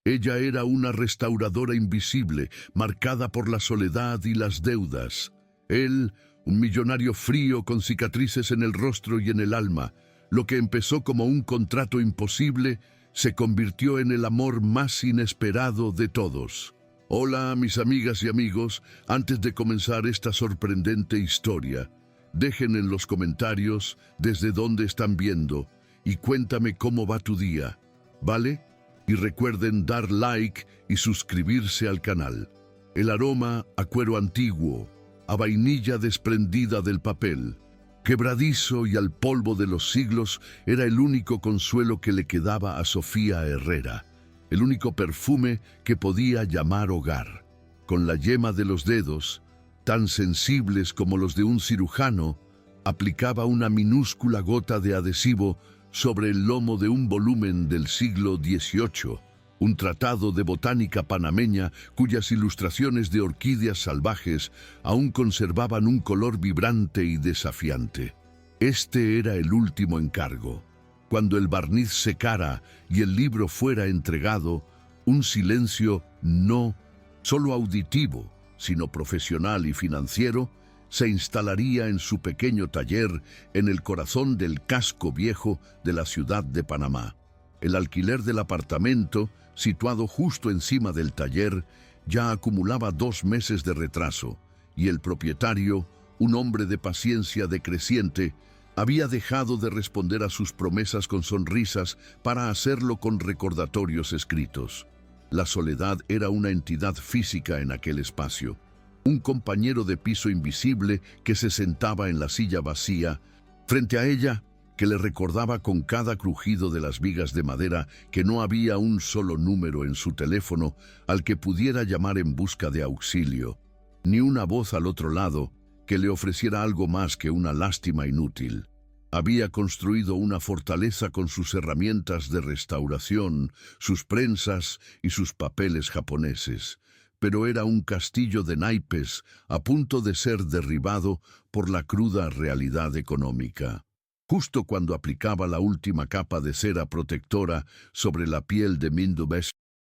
Ella era una restauradora invisible, marcada por la soledad y las deudas. Él, un millonario frío con cicatrices en el rostro y en el alma. Lo que empezó como un contrato imposible se convirtió en el amor más inesperado de todos. Hola, mis amigas y amigos. Antes de comenzar esta sorprendente historia, dejen en los comentarios desde dónde están viendo y cuéntame cómo va tu día, ¿vale? Y recuerden dar like y suscribirse al canal. El aroma a cuero antiguo, a vainilla desprendida del papel, quebradizo y al polvo de los siglos, era el único consuelo que le quedaba a Sofía Herrera, el único perfume que podía llamar hogar. Con la yema de los dedos, tan sensibles como los de un cirujano, aplicaba una minúscula gota de adhesivo sobre el lomo de un volumen del siglo XVIII, un tratado de botánica panameña cuyas ilustraciones de orquídeas salvajes aún conservaban un color vibrante y desafiante. Este era el último encargo. Cuando el barniz secara y el libro fuera entregado, un silencio no solo auditivo, sino profesional y financiero, se instalaría en su pequeño taller en el corazón del casco viejo de la ciudad de Panamá. El alquiler del apartamento, situado justo encima del taller, ya acumulaba 2 meses de retraso, y el propietario, un hombre de paciencia decreciente, había dejado de responder a sus promesas con sonrisas para hacerlo con recordatorios escritos. La soledad era una entidad física en aquel espacio. Un compañero de piso invisible que se sentaba en la silla vacía, frente a ella, que le recordaba con cada crujido de las vigas de madera que no había un solo número en su teléfono al que pudiera llamar en busca de auxilio, ni una voz al otro lado que le ofreciera algo más que una lástima inútil. Había construido una fortaleza con sus herramientas de restauración, sus prensas y sus papeles japoneses, pero era un castillo de naipes a punto de ser derribado por la cruda realidad económica. Justo cuando aplicaba la última capa de cera protectora sobre la piel de Mindubesh,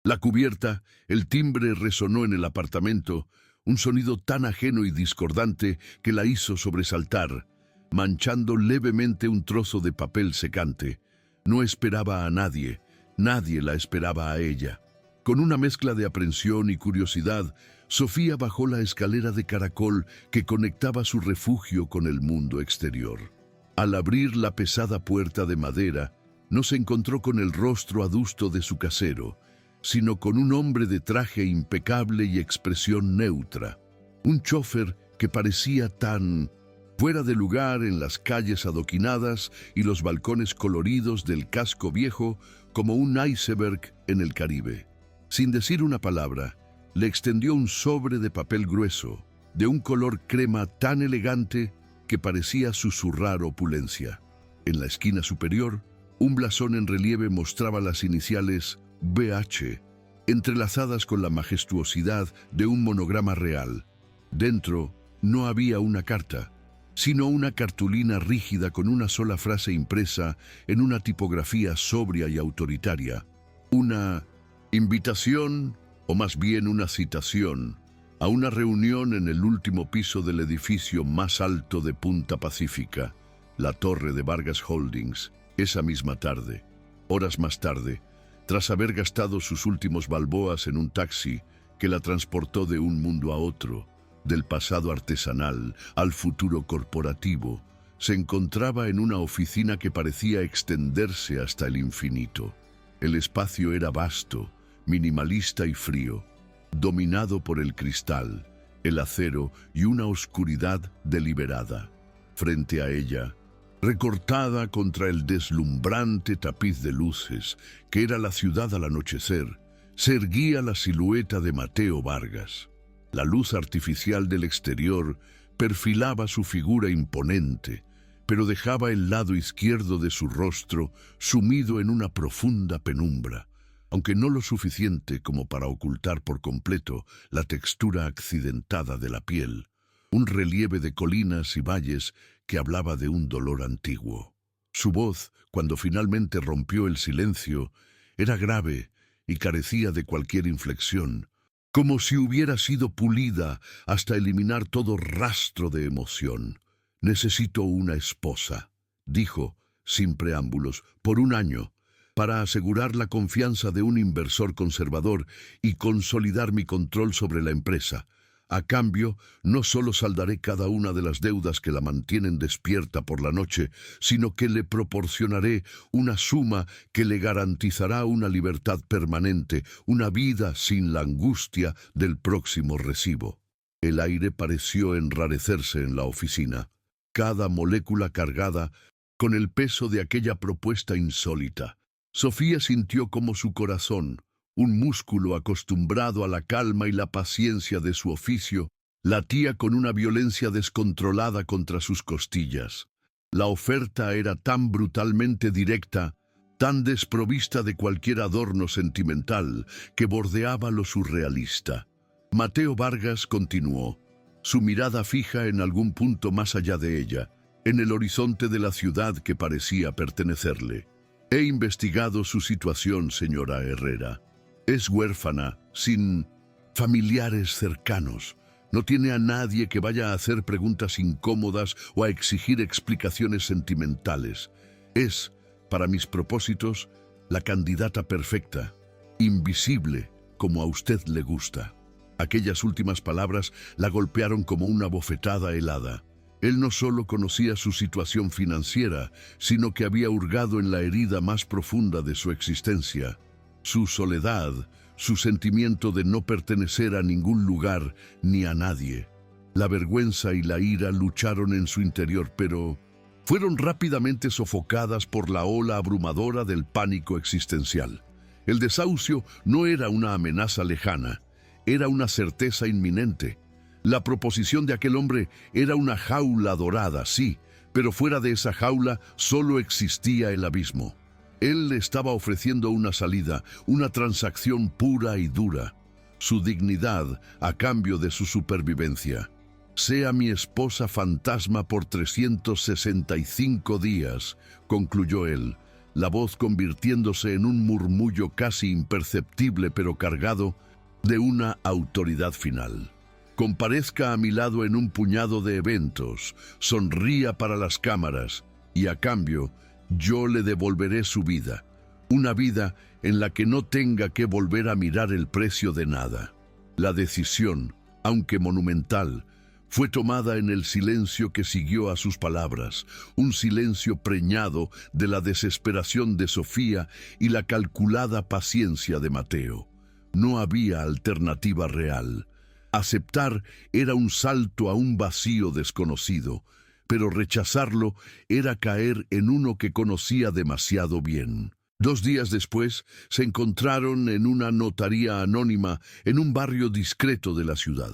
la cubierta, el timbre resonó en el apartamento, un sonido tan ajeno y discordante que la hizo sobresaltar, manchando levemente un trozo de papel secante. No esperaba a nadie, nadie la esperaba a ella. Con una mezcla de aprensión y curiosidad, Sofía bajó la escalera de caracol que conectaba su refugio con el mundo exterior. Al abrir la pesada puerta de madera, no se encontró con el rostro adusto de su casero, sino con un hombre de traje impecable y expresión neutra. Un chofer que parecía tan fuera de lugar en las calles adoquinadas y los balcones coloridos del casco viejo como un iceberg en el Caribe. Sin decir una palabra, le extendió un sobre de papel grueso, de un color crema tan elegante que parecía susurrar opulencia. En la esquina superior, un blasón en relieve mostraba las iniciales BH, entrelazadas con la majestuosidad de un monograma real. Dentro no había una carta, sino una cartulina rígida con una sola frase impresa en una tipografía sobria y autoritaria. Una invitación, o más bien una citación, a una reunión en el último piso del edificio más alto de Punta Pacífica, la torre de Vargas Holdings, esa misma tarde. Horas más tarde, tras haber gastado sus últimos balboas en un taxi que la transportó de un mundo a otro, del pasado artesanal al futuro corporativo, se encontraba en una oficina que parecía extenderse hasta el infinito. El espacio era vasto, minimalista y frío, dominado por el cristal, el acero y una oscuridad deliberada. Frente a ella, recortada contra el deslumbrante tapiz de luces que era la ciudad al anochecer, se erguía la silueta de Mateo Vargas. La luz artificial del exterior perfilaba su figura imponente, pero dejaba el lado izquierdo de su rostro sumido en una profunda penumbra, aunque no lo suficiente como para ocultar por completo la textura accidentada de la piel, un relieve de colinas y valles que hablaba de un dolor antiguo. Su voz, cuando finalmente rompió el silencio, era grave y carecía de cualquier inflexión, como si hubiera sido pulida hasta eliminar todo rastro de emoción. «Necesito una esposa», dijo, sin preámbulos, «por un año, para asegurar la confianza de un inversor conservador y consolidar mi control sobre la empresa. A cambio, no solo saldaré cada una de las deudas que la mantienen despierta por la noche, sino que le proporcionaré una suma que le garantizará una libertad permanente, una vida sin la angustia del próximo recibo». El aire pareció enrarecerse en la oficina, cada molécula cargada con el peso de aquella propuesta insólita. Sofía sintió como su corazón, un músculo acostumbrado a la calma y la paciencia de su oficio, latía con una violencia descontrolada contra sus costillas. La oferta era tan brutalmente directa, tan desprovista de cualquier adorno sentimental, que bordeaba lo surrealista. Mateo Vargas continuó, su mirada fija en algún punto más allá de ella, en el horizonte de la ciudad que parecía pertenecerle. «He investigado su situación, señora Herrera. Es huérfana, sin familiares cercanos. No tiene a nadie que vaya a hacer preguntas incómodas o a exigir explicaciones sentimentales. Es, para mis propósitos, la candidata perfecta, invisible, como a usted le gusta». Aquellas últimas palabras la golpearon como una bofetada helada. Él no solo conocía su situación financiera, sino que había hurgado en la herida más profunda de su existencia. Su soledad, su sentimiento de no pertenecer a ningún lugar ni a nadie. La vergüenza y la ira lucharon en su interior, pero fueron rápidamente sofocadas por la ola abrumadora del pánico existencial. El desahucio no era una amenaza lejana, era una certeza inminente. La proposición de aquel hombre era una jaula dorada, sí, pero fuera de esa jaula solo existía el abismo. Él le estaba ofreciendo una salida, una transacción pura y dura. Su dignidad a cambio de su supervivencia. «Sea mi esposa fantasma por 365 días», concluyó él, la voz convirtiéndose en un murmullo casi imperceptible pero cargado de una autoridad final. «Comparezca a mi lado en un puñado de eventos, sonría para las cámaras y a cambio yo le devolveré su vida, una vida en la que no tenga que volver a mirar el precio de nada». La decisión, aunque monumental, fue tomada en el silencio que siguió a sus palabras, un silencio preñado de la desesperación de Sofía y la calculada paciencia de Mateo. No había alternativa real. Aceptar era un salto a un vacío desconocido, pero rechazarlo era caer en uno que conocía demasiado bien. 2 días después se encontraron en una notaría anónima en un barrio discreto de la ciudad.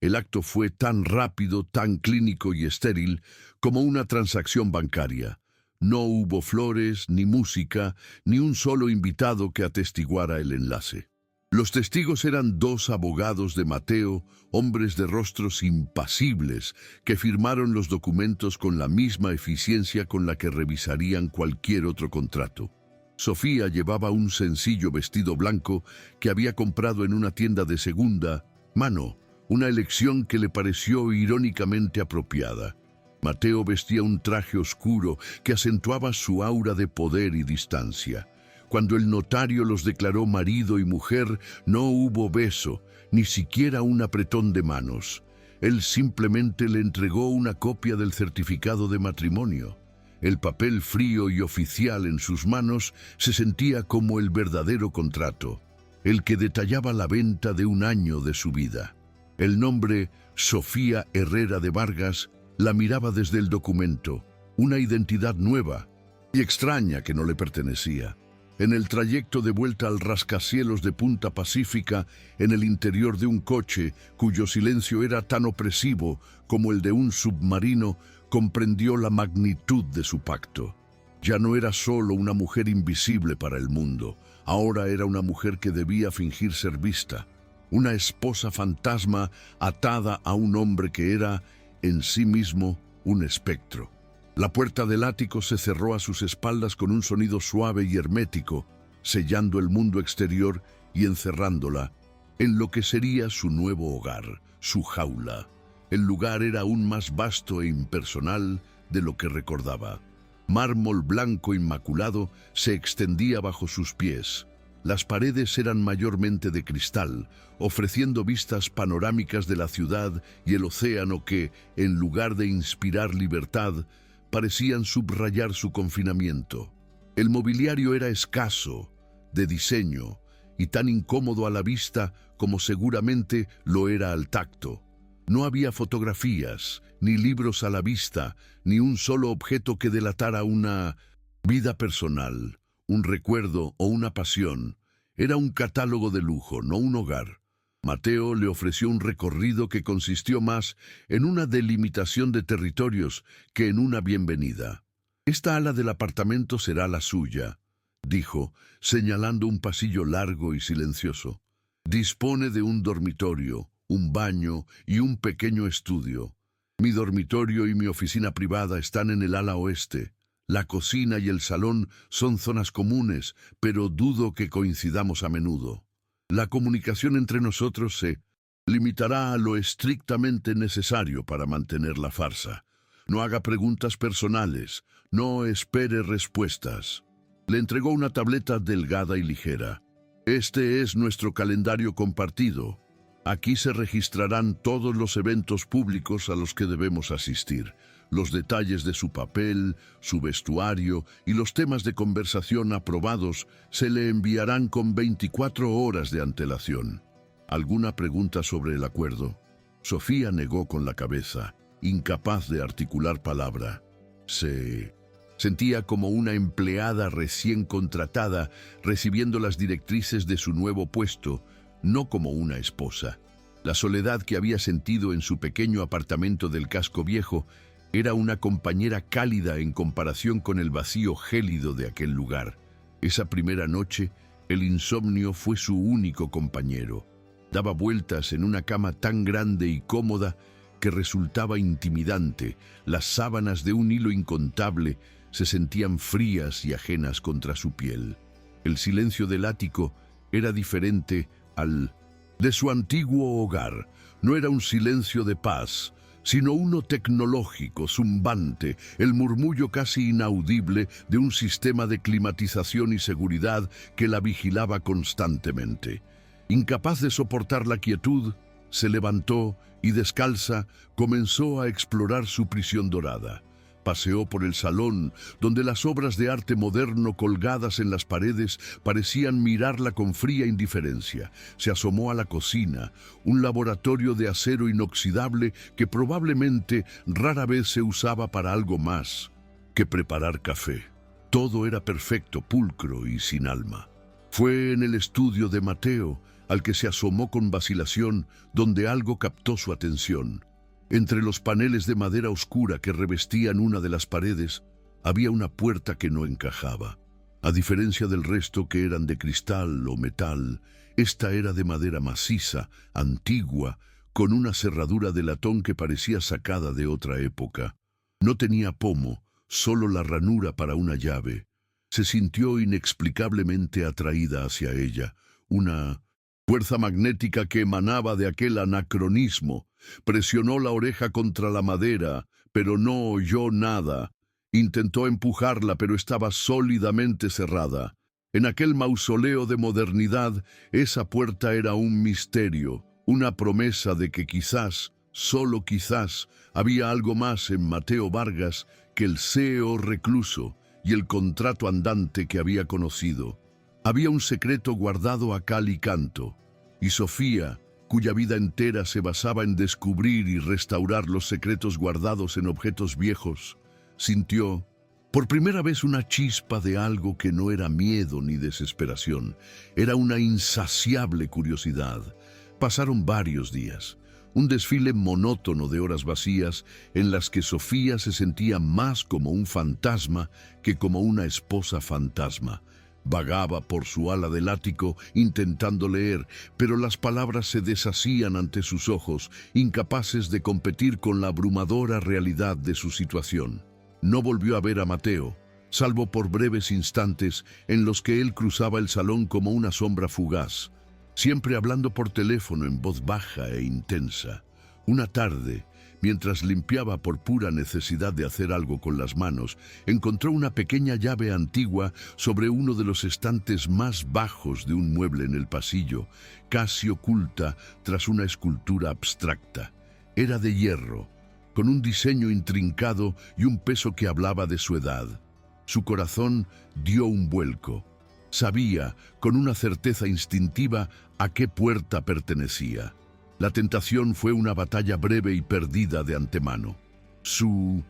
El acto fue tan rápido, tan clínico y estéril como una transacción bancaria. No hubo flores, ni música, ni un solo invitado que atestiguara el enlace. Los testigos eran 2 abogados de Mateo, hombres de rostros impasibles, que firmaron los documentos con la misma eficiencia con la que revisarían cualquier otro contrato. Sofía llevaba un sencillo vestido blanco que había comprado en una tienda de segunda mano, una elección que le pareció irónicamente apropiada. Mateo vestía un traje oscuro que acentuaba su aura de poder y distancia. Cuando el notario los declaró marido y mujer, no hubo beso, ni siquiera un apretón de manos. Él simplemente le entregó una copia del certificado de matrimonio. El papel frío y oficial en sus manos se sentía como el verdadero contrato, el que detallaba la venta de un año de su vida. El nombre Sofía Herrera de Vargas la miraba desde el documento, una identidad nueva y extraña que no le pertenecía. En el trayecto de vuelta al rascacielos de Punta Pacífica, en el interior de un coche cuyo silencio era tan opresivo como el de un submarino, comprendió la magnitud de su pacto. Ya no era solo una mujer invisible para el mundo, ahora era una mujer que debía fingir ser vista, una esposa fantasma atada a un hombre que era, en sí mismo, un espectro. La puerta del ático se cerró a sus espaldas con un sonido suave y hermético, sellando el mundo exterior y encerrándola en lo que sería su nuevo hogar, su jaula. El lugar era aún más vasto e impersonal de lo que recordaba. Mármol blanco inmaculado se extendía bajo sus pies. Las paredes eran mayormente de cristal, ofreciendo vistas panorámicas de la ciudad y el océano que, en lugar de inspirar libertad, parecían subrayar su confinamiento. El mobiliario era escaso, de diseño, y tan incómodo a la vista como seguramente lo era al tacto. No había fotografías, ni libros a la vista, ni un solo objeto que delatara una vida personal, un recuerdo o una pasión. Era un catálogo de lujo, no un hogar. Mateo le ofreció un recorrido que consistió más en una delimitación de territorios que en una bienvenida. «Esta ala del apartamento será la suya», dijo, señalando un pasillo largo y silencioso. «Dispone de un dormitorio, un baño y un pequeño estudio. Mi dormitorio y mi oficina privada están en el ala oeste. La cocina y el salón son zonas comunes, pero dudo que coincidamos a menudo. La comunicación entre nosotros se limitará a lo estrictamente necesario para mantener la farsa. No haga preguntas personales, no espere respuestas». Le entregó una tableta delgada y ligera. «Este es nuestro calendario compartido. Aquí se registrarán todos los eventos públicos a los que debemos asistir, los detalles de su papel, su vestuario y los temas de conversación aprobados se le enviarán con 24 horas de antelación». ¿Alguna pregunta sobre el acuerdo? Sofía negó con la cabeza, incapaz de articular palabra. Se sentía como una empleada recién contratada recibiendo las directrices de su nuevo puesto, no como una esposa. La soledad que había sentido en su pequeño apartamento del casco viejo era una compañera cálida en comparación con el vacío gélido de aquel lugar. Esa primera noche, el insomnio fue su único compañero. Daba vueltas en una cama tan grande y cómoda que resultaba intimidante. Las sábanas de un hilo incontable se sentían frías y ajenas contra su piel. El silencio del ático era diferente al de su antiguo hogar. No era un silencio de paz, sino uno tecnológico, zumbante, el murmullo casi inaudible de un sistema de climatización y seguridad que la vigilaba constantemente. Incapaz de soportar la quietud, se levantó y descalza comenzó a explorar su prisión dorada. Paseó por el salón, donde las obras de arte moderno colgadas en las paredes parecían mirarla con fría indiferencia. Se asomó a la cocina, un laboratorio de acero inoxidable que probablemente rara vez se usaba para algo más que preparar café. Todo era perfecto, pulcro y sin alma. Fue en el estudio de Mateo, al que se asomó con vacilación, donde algo captó su atención. Entre los paneles de madera oscura que revestían una de las paredes, había una puerta que no encajaba. A diferencia del resto que eran de cristal o metal, esta era de madera maciza, antigua, con una cerradura de latón que parecía sacada de otra época. No tenía pomo, solo la ranura para una llave. Se sintió inexplicablemente atraída hacia ella, una fuerza magnética que emanaba de aquel anacronismo. Presionó la oreja contra la madera, pero no oyó nada. Intentó empujarla, pero estaba sólidamente cerrada. En aquel mausoleo de modernidad, esa puerta era un misterio, una promesa de que quizás, solo quizás, había algo más en Mateo Vargas que el CEO recluso y el contrato andante que había conocido. Había un secreto guardado a cal y canto, y Sofía, cuya vida entera se basaba en descubrir y restaurar los secretos guardados en objetos viejos, sintió por primera vez una chispa de algo que no era miedo ni desesperación, era una insaciable curiosidad. Pasaron varios días, un desfile monótono de horas vacías en las que Sofía se sentía más como un fantasma que como una esposa fantasma. Vagaba por su ala del ático intentando leer, pero las palabras se deshacían ante sus ojos, incapaces de competir con la abrumadora realidad de su situación. No volvió a ver a Mateo, salvo por breves instantes en los que él cruzaba el salón como una sombra fugaz, siempre hablando por teléfono en voz baja e intensa. Una tarde, mientras limpiaba por pura necesidad de hacer algo con las manos, encontró una pequeña llave antigua sobre uno de los estantes más bajos de un mueble en el pasillo, casi oculta tras una escultura abstracta. Era de hierro, con un diseño intrincado y un peso que hablaba de su edad. Su corazón dio un vuelco. Sabía, con una certeza instintiva, a qué puerta pertenecía. La tentación fue una batalla breve y perdida de antemano. Su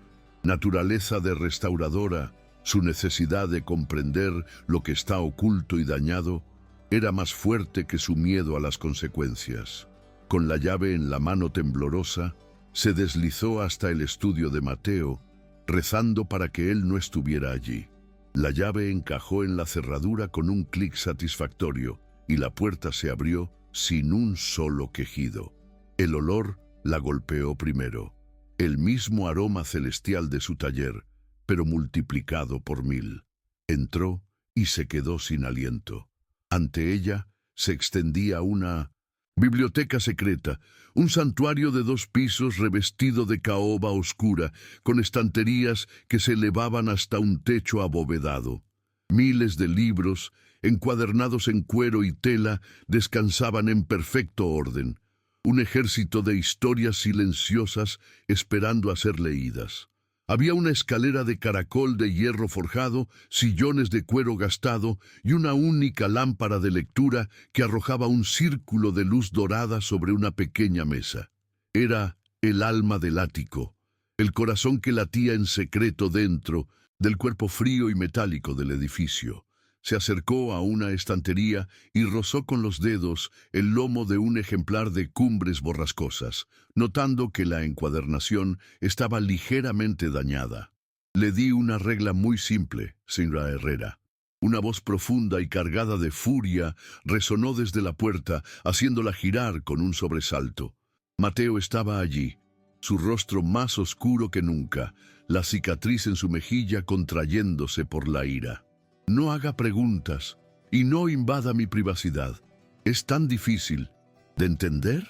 naturaleza de restauradora, su necesidad de comprender lo que está oculto y dañado, era más fuerte que su miedo a las consecuencias. Con la llave en la mano temblorosa, se deslizó hasta el estudio de Mateo, rezando para que él no estuviera allí. La llave encajó en la cerradura con un clic satisfactorio y la puerta se abrió sin un solo quejido. El olor la golpeó primero, el mismo aroma celestial de su taller, pero multiplicado por 1000. Entró y se quedó sin aliento. Ante ella se extendía una biblioteca secreta, un santuario de 2 pisos revestido de caoba oscura, con estanterías que se elevaban hasta un techo abovedado. Miles de libros, encuadernados en cuero y tela, descansaban en perfecto orden. Un ejército de historias silenciosas esperando a ser leídas. Había una escalera de caracol de hierro forjado, sillones de cuero gastado y una única lámpara de lectura que arrojaba un círculo de luz dorada sobre una pequeña mesa. Era el alma del ático, el corazón que latía en secreto dentro del cuerpo frío y metálico del edificio. Se acercó a una estantería y rozó con los dedos el lomo de un ejemplar de Cumbres Borrascosas, notando que la encuadernación estaba ligeramente dañada. Le di una regla muy simple, señora Herrera. Una voz profunda y cargada de furia resonó desde la puerta, haciéndola girar con un sobresalto. Mateo estaba allí, su rostro más oscuro que nunca, la cicatriz en su mejilla contrayéndose por la ira. No haga preguntas y no invada mi privacidad. ¿Es tan difícil de entender?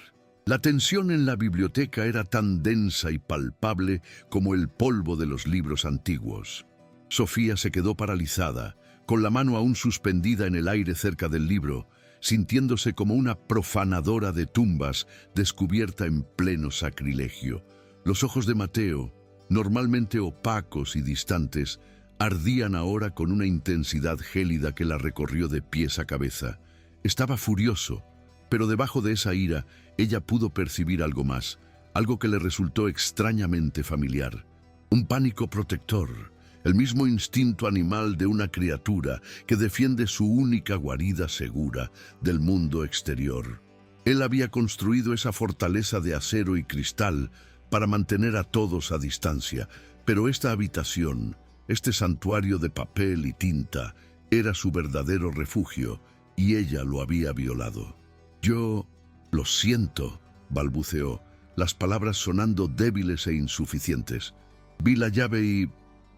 La tensión en la biblioteca era tan densa y palpable como el polvo de los libros antiguos. Sofía se quedó paralizada, con la mano aún suspendida en el aire cerca del libro, sintiéndose como una profanadora de tumbas descubierta en pleno sacrilegio. Los ojos de Mateo, normalmente opacos y distantes, ardían ahora con una intensidad gélida que la recorrió de pies a cabeza. Estaba furioso, pero debajo de esa ira ella pudo percibir algo más, algo que le resultó extrañamente familiar. Un pánico protector, el mismo instinto animal de una criatura que defiende su única guarida segura del mundo exterior. Él había construido esa fortaleza de acero y cristal para mantener a todos a distancia, pero esta habitación, este santuario de papel y tinta, era su verdadero refugio, y ella lo había violado. «Yo lo siento», balbuceó, las palabras sonando débiles e insuficientes. «Vi la llave y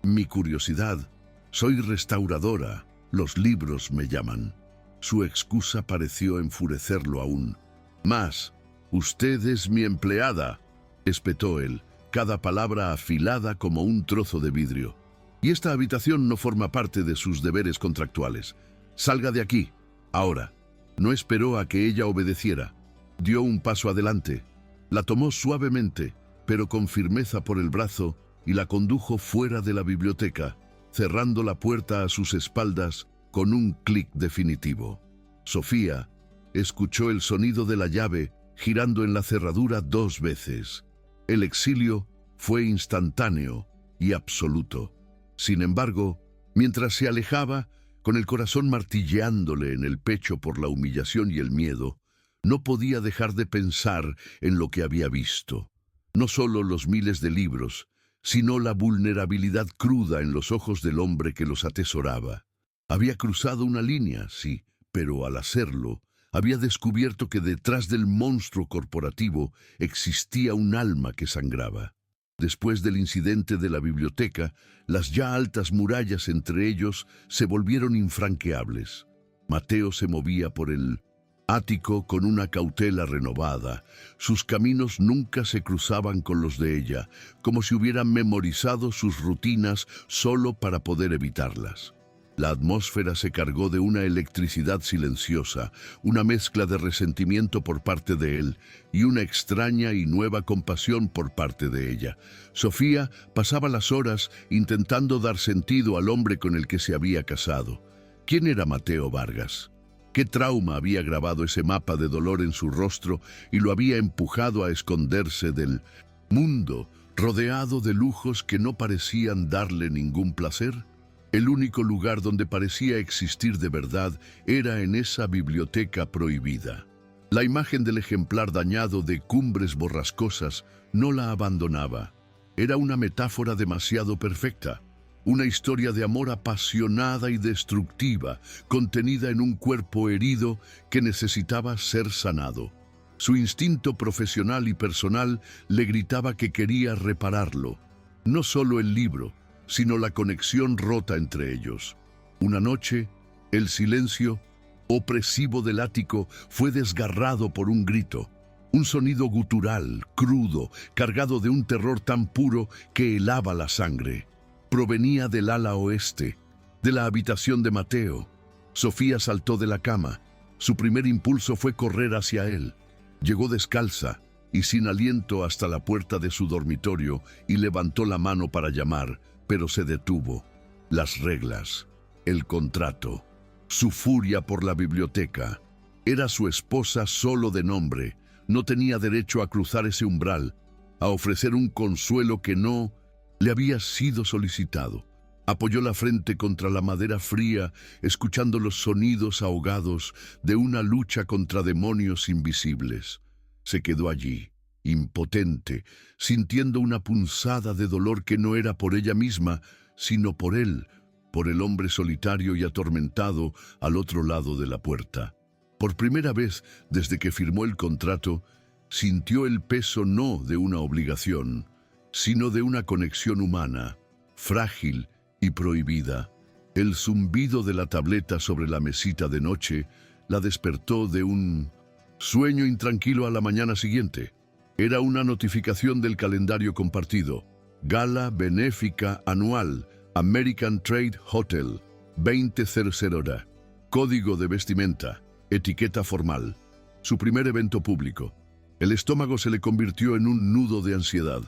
mi curiosidad. Soy restauradora, los libros me llaman». Su excusa pareció enfurecerlo aún. «Más, usted es mi empleada», espetó él, cada palabra afilada como un trozo de vidrio. «Y esta habitación no forma parte de sus deberes contractuales. Salga de aquí, ahora». No esperó a que ella obedeciera. Dio un paso adelante. La tomó suavemente, pero con firmeza por el brazo, y la condujo fuera de la biblioteca, cerrando la puerta a sus espaldas con un clic definitivo. Sofía escuchó el sonido de la llave girando en la cerradura 2 veces. El exilio fue instantáneo y absoluto. Sin embargo, mientras se alejaba, con el corazón martilleándole en el pecho por la humillación y el miedo, no podía dejar de pensar en lo que había visto. No solo los miles de libros, sino la vulnerabilidad cruda en los ojos del hombre que los atesoraba. Había cruzado una línea, sí, pero al hacerlo, había descubierto que detrás del monstruo corporativo existía un alma que sangraba. Después del incidente de la biblioteca, las ya altas murallas entre ellos se volvieron infranqueables. Mateo se movía por el Ático, con una cautela renovada, sus caminos nunca se cruzaban con los de ella, como si hubieran memorizado sus rutinas solo para poder evitarlas. La atmósfera se cargó de una electricidad silenciosa, una mezcla de resentimiento por parte de él y una extraña y nueva compasión por parte de ella. Sofía pasaba las horas intentando dar sentido al hombre con el que se había casado. ¿Quién era Mateo Vargas? ¿Qué trauma había grabado ese mapa de dolor en su rostro y lo había empujado a esconderse del mundo, rodeado de lujos que no parecían darle ningún placer? El único lugar donde parecía existir de verdad era en esa biblioteca prohibida. La imagen del ejemplar dañado de Cumbres Borrascosas no la abandonaba. Era una metáfora demasiado perfecta. Una historia de amor apasionada y destructiva, contenida en un cuerpo herido que necesitaba ser sanado. Su instinto profesional y personal le gritaba que quería repararlo. No solo el libro, sino la conexión rota entre ellos. Una noche, el silencio opresivo del ático fue desgarrado por un grito. Un sonido gutural, crudo, cargado de un terror tan puro que helaba la sangre. Provenía del ala oeste, de la habitación de Mateo. Sofía saltó de la cama. Su primer impulso fue correr hacia él. Llegó descalza y sin aliento hasta la puerta de su dormitorio y levantó la mano para llamar, pero se detuvo. Las reglas, el contrato, su furia por la biblioteca. Era su esposa solo de nombre. No tenía derecho a cruzar ese umbral, a ofrecer un consuelo que no le había sido solicitado. Apoyó la frente contra la madera fría, escuchando los sonidos ahogados de una lucha contra demonios invisibles. Se quedó allí, impotente, sintiendo una punzada de dolor que no era por ella misma, sino por él, por el hombre solitario y atormentado al otro lado de la puerta. Por primera vez desde que firmó el contrato, sintió el peso no de una obligación, sino de una conexión humana, frágil y prohibida. El zumbido de la tableta sobre la mesita de noche la despertó de un sueño intranquilo a la mañana siguiente. Era una notificación del calendario compartido. Gala benéfica anual, American Trade Hotel, 20:00. Código de vestimenta, etiqueta formal. Su primer evento público. El estómago se le convirtió en un nudo de ansiedad.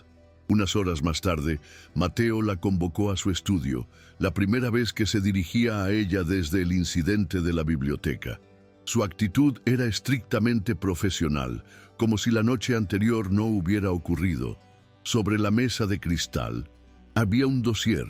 Unas horas más tarde, Mateo la convocó a su estudio, la primera vez que se dirigía a ella desde el incidente de la biblioteca. Su actitud era estrictamente profesional, como si la noche anterior no hubiera ocurrido. Sobre la mesa de cristal había un dossier.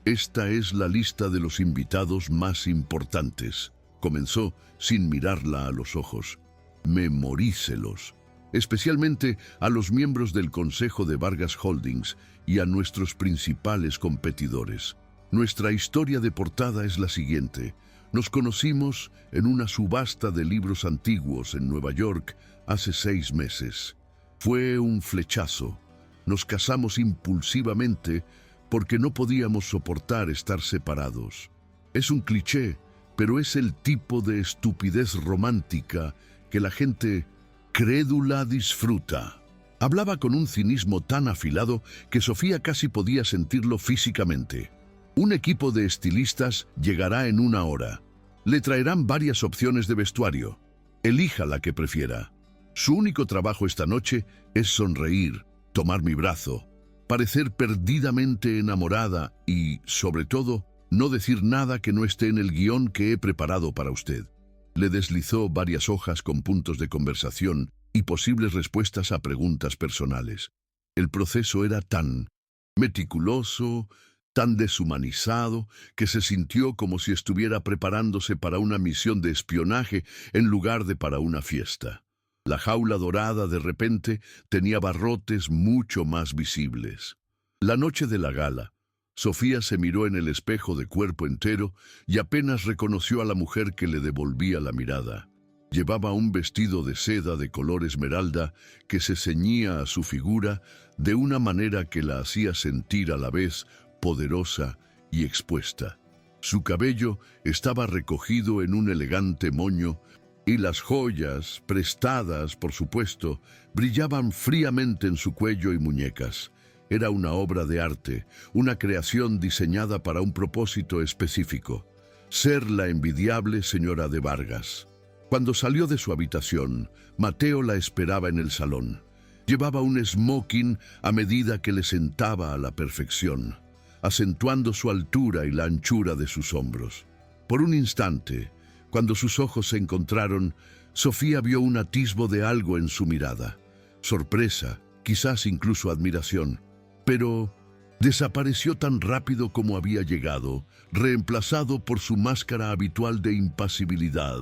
Esta es la lista de los invitados más importantes. Comenzó sin mirarla a los ojos. Memorícelos. Especialmente a los miembros del Consejo de Vargas Holdings y a nuestros principales competidores. Nuestra historia de portada es la siguiente. Nos conocimos en una subasta de libros antiguos en Nueva York hace 6 meses. Fue un flechazo. Nos casamos impulsivamente porque no podíamos soportar estar separados. Es un cliché, pero es el tipo de estupidez romántica que la gente crédula disfruta. Hablaba con un cinismo tan afilado que Sofía casi podía sentirlo físicamente. Un equipo de estilistas llegará en 1 hora. Le traerán varias opciones de vestuario. Elija la que prefiera. Su único trabajo esta noche es sonreír, tomar mi brazo, parecer perdidamente enamorada y, sobre todo, no decir nada que no esté en el guión que he preparado para usted. Le deslizó varias hojas con puntos de conversación y posibles respuestas a preguntas personales. El proceso era tan meticuloso, tan deshumanizado, que se sintió como si estuviera preparándose para una misión de espionaje en lugar de para una fiesta. La jaula dorada de repente tenía barrotes mucho más visibles. La noche de la gala, Sofía se miró en el espejo de cuerpo entero y apenas reconoció a la mujer que le devolvía la mirada. Llevaba un vestido de seda de color esmeralda que se ceñía a su figura de una manera que la hacía sentir a la vez poderosa y expuesta. Su cabello estaba recogido en un elegante moño Y las joyas, prestadas, por supuesto, brillaban fríamente en su cuello y muñecas. Era una obra de arte, una creación diseñada para un propósito específico: ser la envidiable señora de Vargas. Cuando salió de su habitación, Mateo la esperaba en el salón. Llevaba un smoking a medida que le sentaba a la perfección, acentuando su altura y la anchura de sus hombros. Por un instante, cuando sus ojos se encontraron, Sofía vio un atisbo de algo en su mirada. Sorpresa, quizás incluso admiración. Pero desapareció tan rápido como había llegado, reemplazado por su máscara habitual de impasibilidad.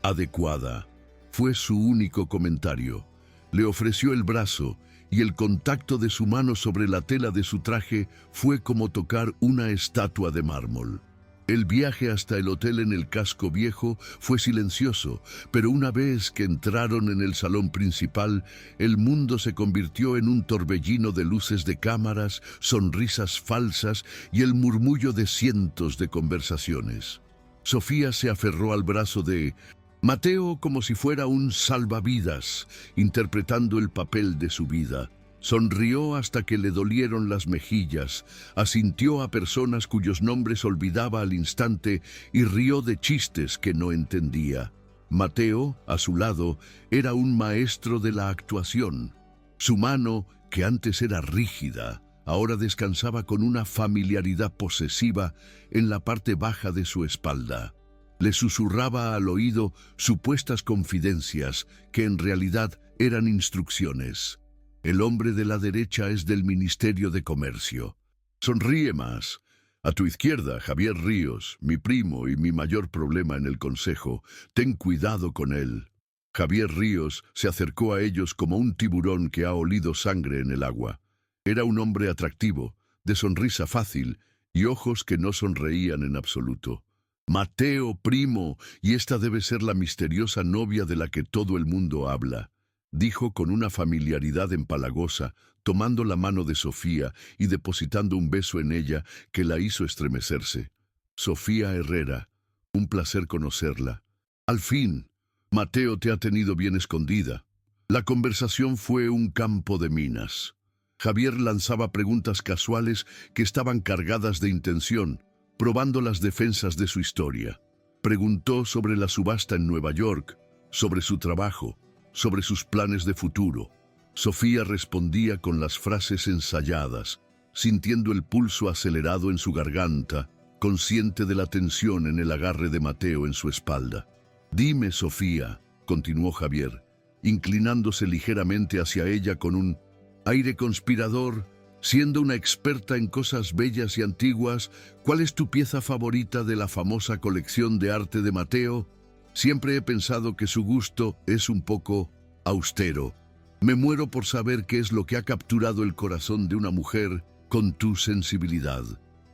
Adecuada. Fue su único comentario. Le ofreció el brazo, y el contacto de su mano sobre la tela de su traje fue como tocar una estatua de mármol. El viaje hasta el hotel en el casco viejo fue silencioso, pero una vez que entraron en el salón principal, el mundo se convirtió en un torbellino de luces de cámaras, sonrisas falsas y el murmullo de cientos de conversaciones. Sofía se aferró al brazo de Mateo como si fuera un salvavidas, interpretando el papel de su vida. Sonrió hasta que le dolieron las mejillas, asintió a personas cuyos nombres olvidaba al instante y rió de chistes que no entendía. Mateo, a su lado, era un maestro de la actuación. Su mano, que antes era rígida, ahora descansaba con una familiaridad posesiva en la parte baja de su espalda. Le susurraba al oído supuestas confidencias que en realidad eran instrucciones. El hombre de la derecha es del Ministerio de Comercio. Sonríe más. A tu izquierda, Javier Ríos, mi primo y mi mayor problema en el consejo. Ten cuidado con él. Javier Ríos se acercó a ellos como un tiburón que ha olido sangre en el agua. Era un hombre atractivo, de sonrisa fácil y ojos que no sonreían en absoluto. Mateo, primo, y esta debe ser la misteriosa novia de la que todo el mundo habla, dijo con una familiaridad empalagosa, tomando la mano de Sofía y depositando un beso en ella que la hizo estremecerse. Sofía Herrera, un placer conocerla. Al fin, Mateo te ha tenido bien escondida. La conversación fue un campo de minas. Javier lanzaba preguntas casuales que estaban cargadas de intención, probando las defensas de su historia. Preguntó sobre la subasta en Nueva York, sobre su trabajo, sobre sus planes de futuro. Sofía respondía con las frases ensayadas, sintiendo el pulso acelerado en su garganta, consciente de la tensión en el agarre de Mateo en su espalda. Dime, Sofía, continuó Javier, inclinándose ligeramente hacia ella con un aire conspirador. Siendo una experta en cosas bellas y antiguas, ¿cuál es tu pieza favorita de la famosa colección de arte de Mateo? Siempre he pensado que su gusto es un poco austero. Me muero por saber qué es lo que ha capturado el corazón de una mujer con tu sensibilidad.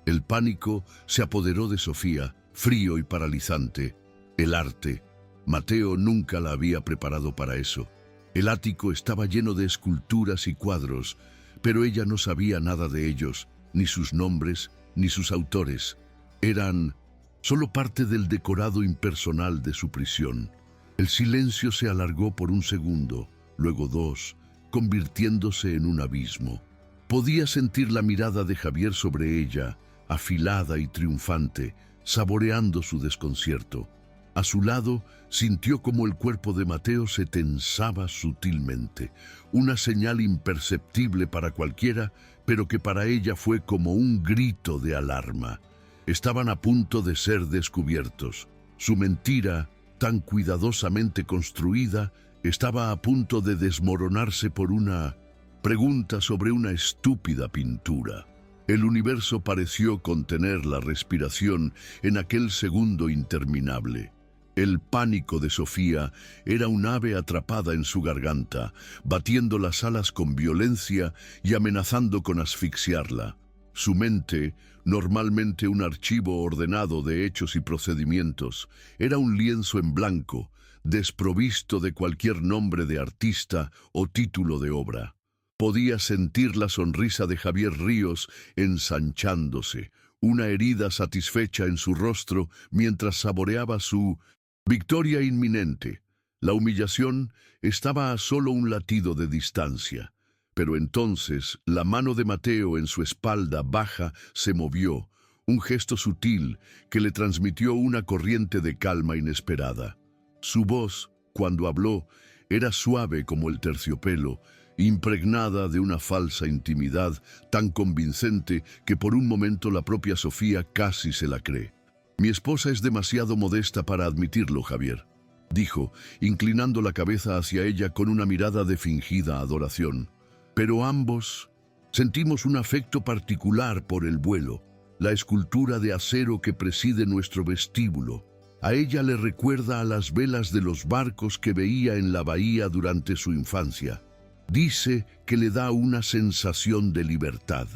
El pánico se apoderó de Sofía, frío y paralizante. El arte. Mateo nunca la había preparado para eso. El ático estaba lleno de esculturas y cuadros, pero ella no sabía nada de ellos, ni sus nombres, ni sus autores. Eran solo parte del decorado impersonal de su prisión. El silencio se alargó por un segundo, luego dos, convirtiéndose en un abismo. Podía sentir la mirada de Javier sobre ella, afilada y triunfante, saboreando su desconcierto. A su lado, sintió como el cuerpo de Mateo se tensaba sutilmente, una señal imperceptible para cualquiera, pero que para ella fue como un grito de alarma. Estaban a punto de ser descubiertos. Su mentira, tan cuidadosamente construida, estaba a punto de desmoronarse por una pregunta sobre una estúpida pintura. El universo pareció contener la respiración en aquel segundo interminable. El pánico de Sofía era un ave atrapada en su garganta, batiendo las alas con violencia y amenazando con asfixiarla. Su mente, normalmente un archivo ordenado de hechos y procedimientos, era un lienzo en blanco, desprovisto de cualquier nombre de artista o título de obra. Podía sentir la sonrisa de Javier Ríos ensanchándose, una herida satisfecha en su rostro mientras saboreaba su victoria inminente. La humillación estaba a solo un latido de distancia, pero entonces la mano de Mateo en su espalda baja se movió, un gesto sutil que le transmitió una corriente de calma inesperada. Su voz, cuando habló, era suave como el terciopelo, impregnada de una falsa intimidad tan convincente que por un momento la propia Sofía casi se la cree. «Mi esposa es demasiado modesta para admitirlo, Javier», dijo, inclinando la cabeza hacia ella con una mirada de fingida adoración. «Pero ambos sentimos un afecto particular por el vuelo, la escultura de acero que preside nuestro vestíbulo. A ella le recuerda a las velas de los barcos que veía en la bahía durante su infancia. Dice que le da una sensación de libertad».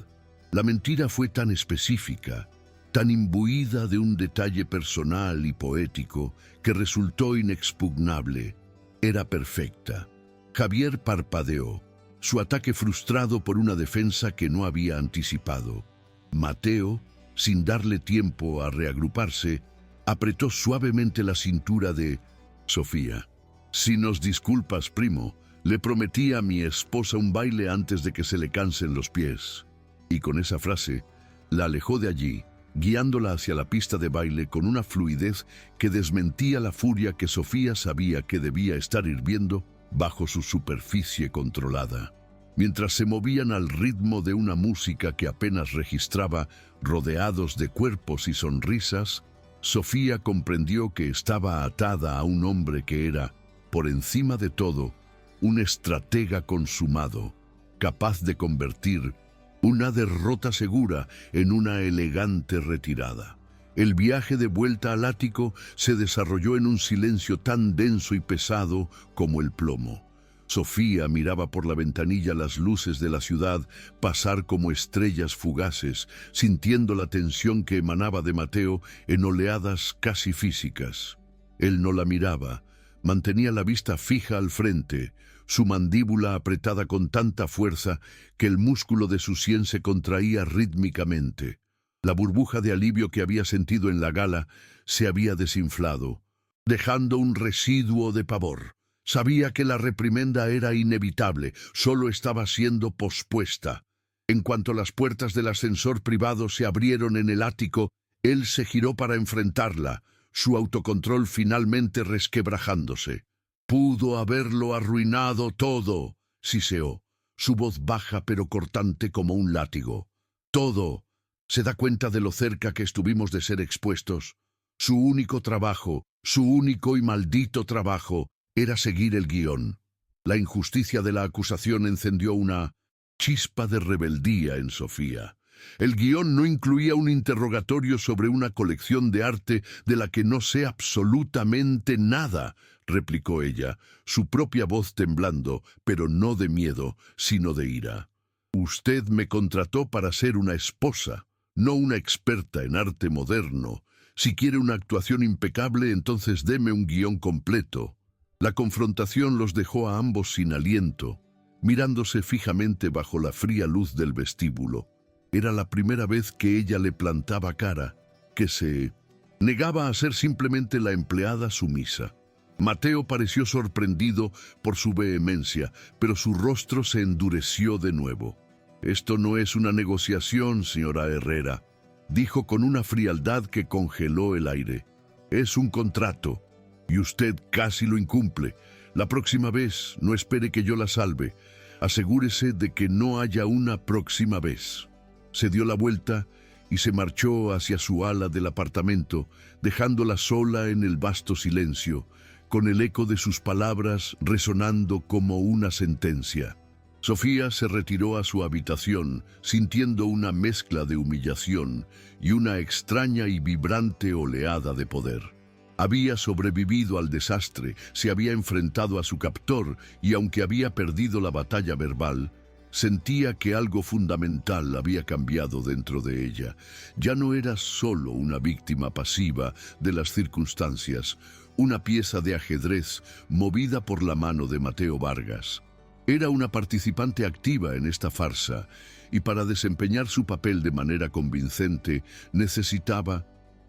La mentira fue tan específica, tan imbuida de un detalle personal y poético, que resultó inexpugnable. Era perfecta. Javier parpadeó, su ataque frustrado por una defensa que no había anticipado. Mateo, sin darle tiempo a reagruparse, apretó suavemente la cintura de Sofía. «Si nos disculpas, primo, le prometí a mi esposa un baile antes de que se le cansen los pies». Y con esa frase, la alejó de allí, guiándola hacia la pista de baile con una fluidez que desmentía la furia que Sofía sabía que debía estar hirviendo bajo su superficie controlada. Mientras se movían al ritmo de una música que apenas registraba, rodeados de cuerpos y sonrisas, Sofía comprendió que estaba atada a un hombre que era, por encima de todo, un estratega consumado, capaz de convertir una derrota segura en una elegante retirada. El viaje de vuelta al ático se desarrolló en un silencio tan denso y pesado como el plomo. Sofía miraba por la ventanilla las luces de la ciudad pasar como estrellas fugaces, sintiendo la tensión que emanaba de Mateo en oleadas casi físicas. Él no la miraba, mantenía la vista fija al frente, su mandíbula apretada con tanta fuerza que el músculo de su sien se contraía rítmicamente. La burbuja de alivio que había sentido en la gala se había desinflado, dejando un residuo de pavor. Sabía que la reprimenda era inevitable, solo estaba siendo pospuesta. En cuanto las puertas del ascensor privado se abrieron en el ático, él se giró para enfrentarla, su autocontrol finalmente resquebrajándose. «Pudo haberlo arruinado todo», siseó, su voz baja pero cortante como un látigo. «Todo. ¿Se da cuenta de lo cerca que estuvimos de ser expuestos? Su único trabajo, su único y maldito trabajo, era seguir el guión». La injusticia de la acusación encendió una chispa de rebeldía en Sofía. El guión no incluía un interrogatorio sobre una colección de arte de la que no sé absolutamente nada, replicó ella, su propia voz temblando, pero no de miedo, sino de ira. «Usted me contrató para ser una esposa, no una experta en arte moderno. Si quiere una actuación impecable, entonces deme un guión completo». La confrontación los dejó a ambos sin aliento, mirándose fijamente bajo la fría luz del vestíbulo. Era la primera vez que ella le plantaba cara, que se negaba a ser simplemente la empleada sumisa. Mateo pareció sorprendido por su vehemencia, pero su rostro se endureció de nuevo. «Esto no es una negociación, señora Herrera», dijo con una frialdad que congeló el aire. «Es un contrato, y usted casi lo incumple. La próxima vez no espere que yo la salve. Asegúrese de que no haya una próxima vez». Se dio la vuelta y se marchó hacia su ala del apartamento, dejándola sola en el vasto silencio, con el eco de sus palabras resonando como una sentencia. Sofía se retiró a su habitación, sintiendo una mezcla de humillación y una extraña y vibrante oleada de poder. Había sobrevivido al desastre, se había enfrentado a su captor y aunque había perdido la batalla verbal, sentía que algo fundamental había cambiado dentro de ella. Ya no era solo una víctima pasiva de las circunstancias, una pieza de ajedrez movida por la mano de Mateo Vargas. Era una participante activa en esta farsa y para desempeñar su papel de manera convincente necesitaba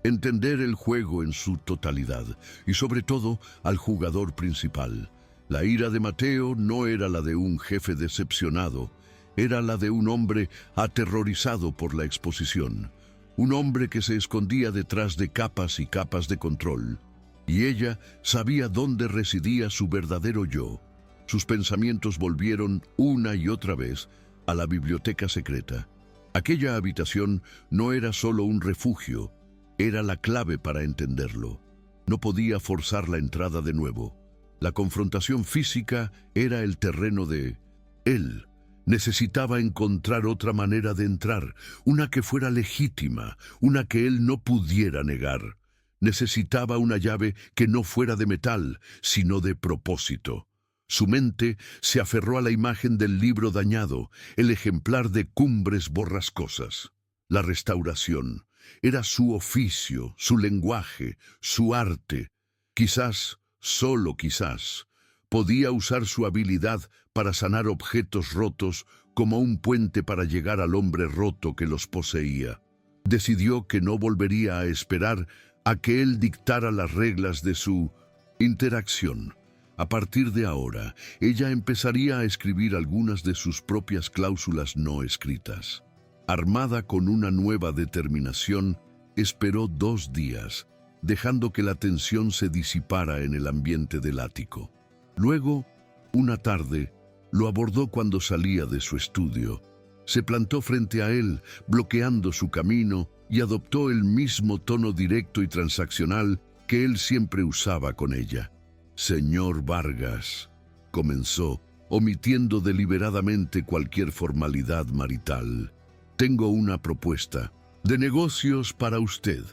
entender el juego en su totalidad y sobre todo al jugador principal. La ira de Mateo no era la de un jefe decepcionado, era la de un hombre aterrorizado por la exposición, un hombre que se escondía detrás de capas y capas de control, y ella sabía dónde residía su verdadero yo. Sus pensamientos volvieron una y otra vez a la biblioteca secreta. Aquella habitación no era solo un refugio, era la clave para entenderlo. No podía forzar la entrada de nuevo. La confrontación física era el terreno de él. Necesitaba encontrar otra manera de entrar, una que fuera legítima, una que él no pudiera negar. Necesitaba una llave que no fuera de metal, sino de propósito. Su mente se aferró a la imagen del libro dañado, el ejemplar de Cumbres Borrascosas. La restauración era su oficio, su lenguaje, su arte. Quizás, solo quizás, podía usar su habilidad para sanar objetos rotos como un puente para llegar al hombre roto que los poseía. Decidió que no volvería a esperar a que él dictara las reglas de su interacción. A partir de ahora, ella empezaría a escribir algunas de sus propias cláusulas no escritas. Armada con una nueva determinación, esperó 2 días, dejando que la tensión se disipara en el ambiente del ático. Luego, una tarde, lo abordó cuando salía de su estudio. Se plantó frente a él, bloqueando su camino, y adoptó el mismo tono directo y transaccional que él siempre usaba con ella. «Señor Vargas», comenzó, omitiendo deliberadamente cualquier formalidad marital. «Tengo una propuesta de negocios para usted».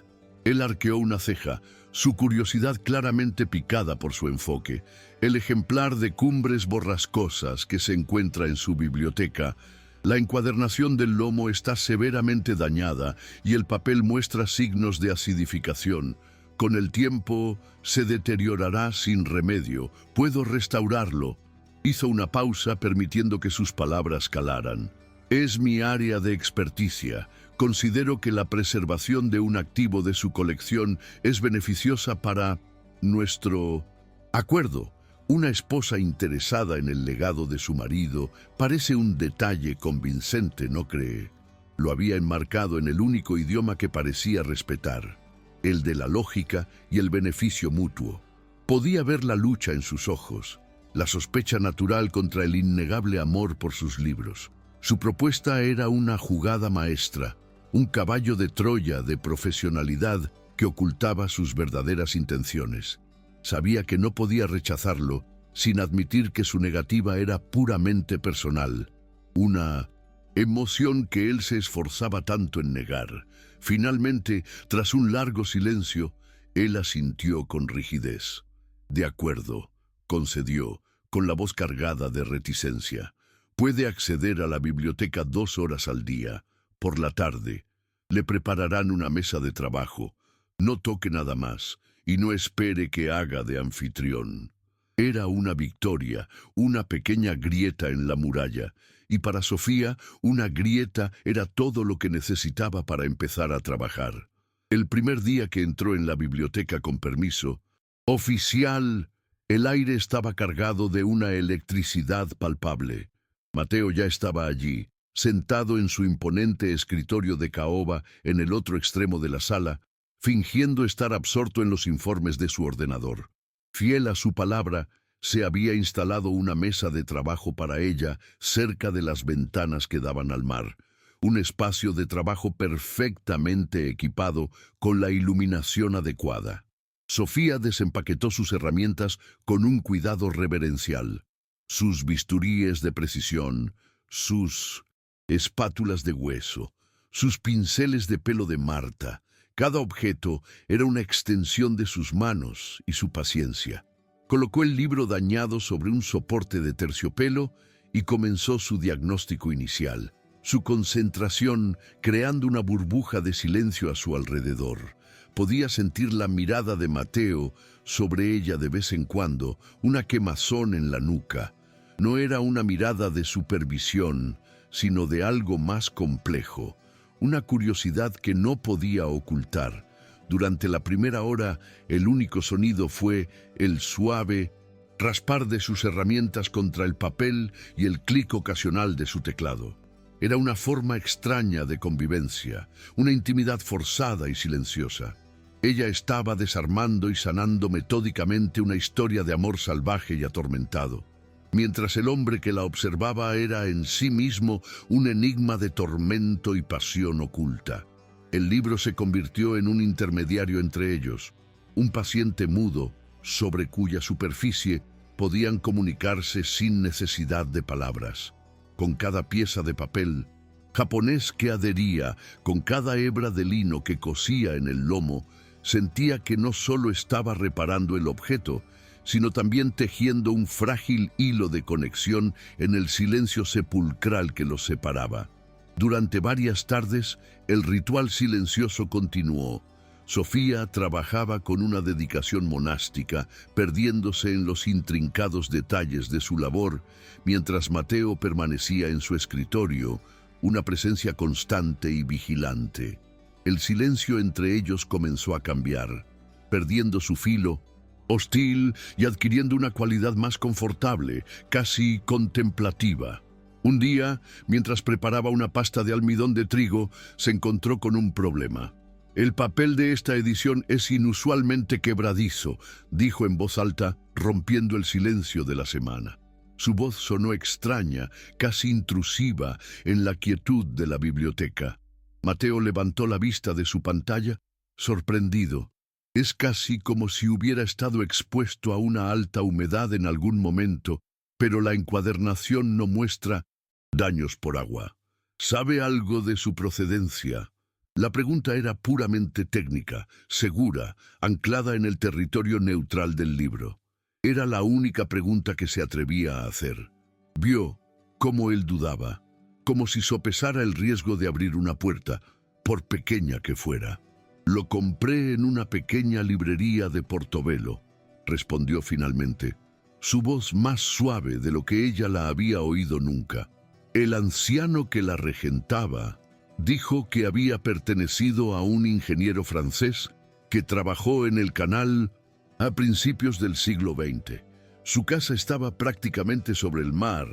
Él arqueó una ceja, su curiosidad claramente picada por su enfoque. El ejemplar de Cumbres Borrascosas que se encuentra en su biblioteca. La encuadernación del lomo está severamente dañada y el papel muestra signos de acidificación. Con el tiempo se deteriorará sin remedio. Puedo restaurarlo. Hizo una pausa permitiendo que sus palabras calaran. Es mi área de experticia. Considero que la preservación de un activo de su colección es beneficiosa para nuestro acuerdo. Una esposa interesada en el legado de su marido parece un detalle convincente, ¿no cree? Lo había enmarcado en el único idioma que parecía respetar, el de la lógica y el beneficio mutuo. Podía ver la lucha en sus ojos, la sospecha natural contra el innegable amor por sus libros. Su propuesta era una jugada maestra, un caballo de Troya de profesionalidad que ocultaba sus verdaderas intenciones. Sabía que no podía rechazarlo sin admitir que su negativa era puramente personal, una emoción que él se esforzaba tanto en negar. Finalmente, tras un largo silencio, él asintió con rigidez. «De acuerdo», concedió, con la voz cargada de reticencia. «Puede acceder a la biblioteca 2 horas al día. Por la tarde, le prepararán una mesa de trabajo. No toque nada más y no espere que haga de anfitrión». Era una victoria, una pequeña grieta en la muralla, y para Sofía una grieta era todo lo que necesitaba para empezar a trabajar. El primer día que entró en la biblioteca con permiso, «Oficial», el aire estaba cargado de una electricidad palpable. Mateo ya estaba allí, sentado en su imponente escritorio de caoba en el otro extremo de la sala, fingiendo estar absorto en los informes de su ordenador. Fiel a su palabra, se había instalado una mesa de trabajo para ella cerca de las ventanas que daban al mar, un espacio de trabajo perfectamente equipado con la iluminación adecuada. Sofía desempaquetó sus herramientas con un cuidado reverencial. Sus bisturíes de precisión, sus espátulas de hueso, sus pinceles de pelo de Marta. Cada objeto era una extensión de sus manos y su paciencia. Colocó el libro dañado sobre un soporte de terciopelo y comenzó su diagnóstico inicial, su concentración creando una burbuja de silencio a su alrededor. Podía sentir la mirada de Mateo sobre ella de vez en cuando, una quemazón en la nuca. No era una mirada de supervisión, sino de algo más complejo, una curiosidad que no podía ocultar. Durante la primera hora, el único sonido fue el suave raspar de sus herramientas contra el papel y el clic ocasional de su teclado. Era una forma extraña de convivencia, una intimidad forzada y silenciosa. Ella estaba desarmando y sanando metódicamente una historia de amor salvaje y atormentado, mientras el hombre que la observaba era en sí mismo un enigma de tormento y pasión oculta. El libro se convirtió en un intermediario entre ellos, un paciente mudo sobre cuya superficie podían comunicarse sin necesidad de palabras. Con cada pieza de papel japonés que adhería, con cada hebra de lino que cosía en el lomo, sentía que no solo estaba reparando el objeto, sino también tejiendo un frágil hilo de conexión en el silencio sepulcral que los separaba. Durante varias tardes, el ritual silencioso continuó. Sofía trabajaba con una dedicación monástica, perdiéndose en los intrincados detalles de su labor, mientras Mateo permanecía en su escritorio, una presencia constante y vigilante. El silencio entre ellos comenzó a cambiar, perdiendo su filo, hostil y adquiriendo una cualidad más confortable, casi contemplativa. Un día, mientras preparaba una pasta de almidón de trigo, se encontró con un problema. «El papel de esta edición es inusualmente quebradizo», dijo en voz alta, rompiendo el silencio de la semana. Su voz sonó extraña, casi intrusiva, en la quietud de la biblioteca. Mateo levantó la vista de su pantalla, sorprendido. Es casi como si hubiera estado expuesto a una alta humedad en algún momento, pero la encuadernación no muestra daños por agua. ¿Sabe algo de su procedencia? La pregunta era puramente técnica, segura, anclada en el territorio neutral del libro. Era la única pregunta que se atrevía a hacer. Vio cómo él dudaba, como si sopesara el riesgo de abrir una puerta, por pequeña que fuera. «Lo compré en una pequeña librería de Portobelo», respondió finalmente, su voz más suave de lo que ella la había oído nunca. El anciano que la regentaba dijo que había pertenecido a un ingeniero francés que trabajó en el canal a principios del siglo XX. Su casa estaba prácticamente sobre el mar.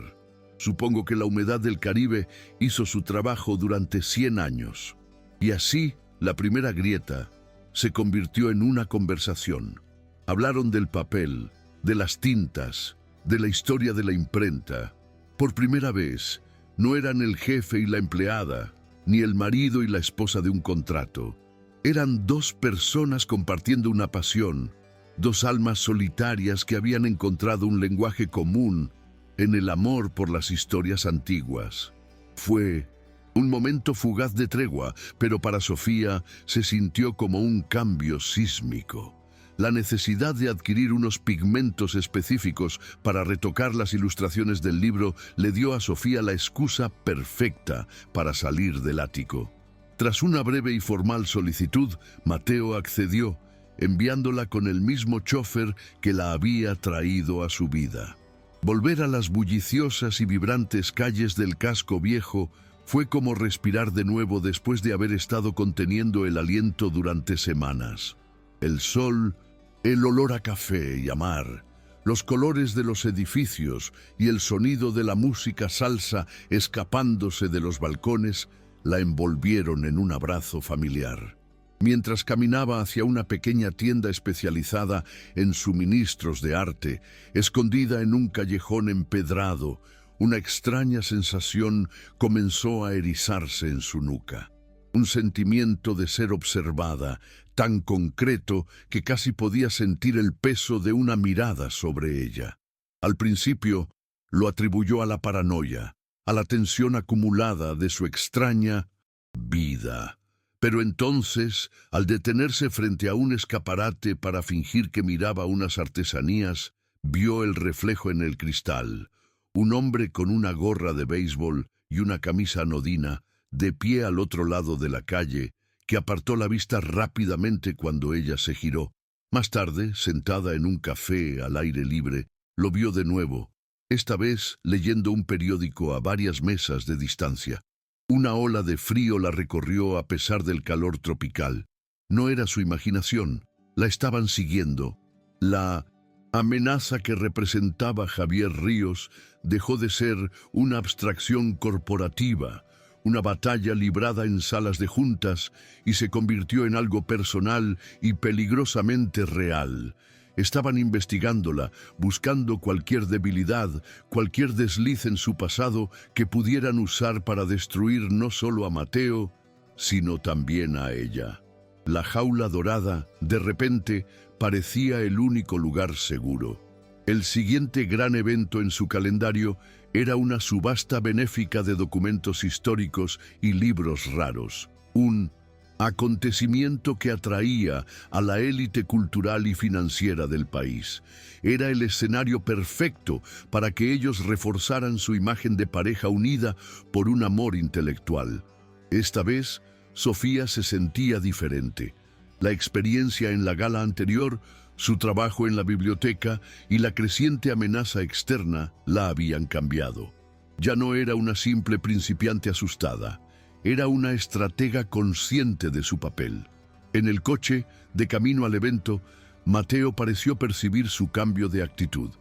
Supongo que la humedad del Caribe hizo su trabajo durante 100 años. Y así, la primera grieta se convirtió en una conversación. Hablaron del papel, de las tintas, de la historia de la imprenta. Por primera vez, no eran el jefe y la empleada, ni el marido y la esposa de un contrato. Eran dos personas compartiendo una pasión, dos almas solitarias que habían encontrado un lenguaje común en el amor por las historias antiguas. Fue un momento fugaz de tregua, pero para Sofía se sintió como un cambio sísmico. La necesidad de adquirir unos pigmentos específicos para retocar las ilustraciones del libro le dio a Sofía la excusa perfecta para salir del ático. Tras una breve y formal solicitud, Mateo accedió, enviándola con el mismo chofer que la había traído a su vida. Volver a las bulliciosas y vibrantes calles del casco viejo fue como respirar de nuevo después de haber estado conteniendo el aliento durante semanas. El sol, el olor a café y a mar, los colores de los edificios y el sonido de la música salsa escapándose de los balcones la envolvieron en un abrazo familiar. Mientras caminaba hacia una pequeña tienda especializada en suministros de arte, escondida en un callejón empedrado, una extraña sensación comenzó a erizarse en su nuca. Un sentimiento de ser observada, tan concreto que casi podía sentir el peso de una mirada sobre ella. Al principio, lo atribuyó a la paranoia, a la tensión acumulada de su extraña vida. Pero entonces, al detenerse frente a un escaparate para fingir que miraba unas artesanías, vio el reflejo en el cristal. Un hombre con una gorra de béisbol y una camisa anodina, de pie al otro lado de la calle, que apartó la vista rápidamente cuando ella se giró. Más tarde, sentada en un café al aire libre, lo vio de nuevo, esta vez leyendo un periódico a varias mesas de distancia. Una ola de frío la recorrió a pesar del calor tropical. No era su imaginación, la estaban siguiendo. La amenaza que representaba Javier Ríos dejó de ser una abstracción corporativa, una batalla librada en salas de juntas, y se convirtió en algo personal y peligrosamente real. Estaban investigándola, buscando cualquier debilidad, cualquier desliz en su pasado que pudieran usar para destruir no solo a Mateo, sino también a ella. La jaula dorada, de repente, parecía el único lugar seguro. El siguiente gran evento en su calendario era una subasta benéfica de documentos históricos y libros raros. Un acontecimiento que atraía a la élite cultural y financiera del país. Era el escenario perfecto para que ellos reforzaran su imagen de pareja unida por un amor intelectual. Esta vez, Sofía se sentía diferente. La experiencia en la gala anterior, su trabajo en la biblioteca y la creciente amenaza externa la habían cambiado. Ya no era una simple principiante asustada. Era una estratega consciente de su papel. En el coche, de camino al evento, Mateo pareció percibir su cambio de actitud.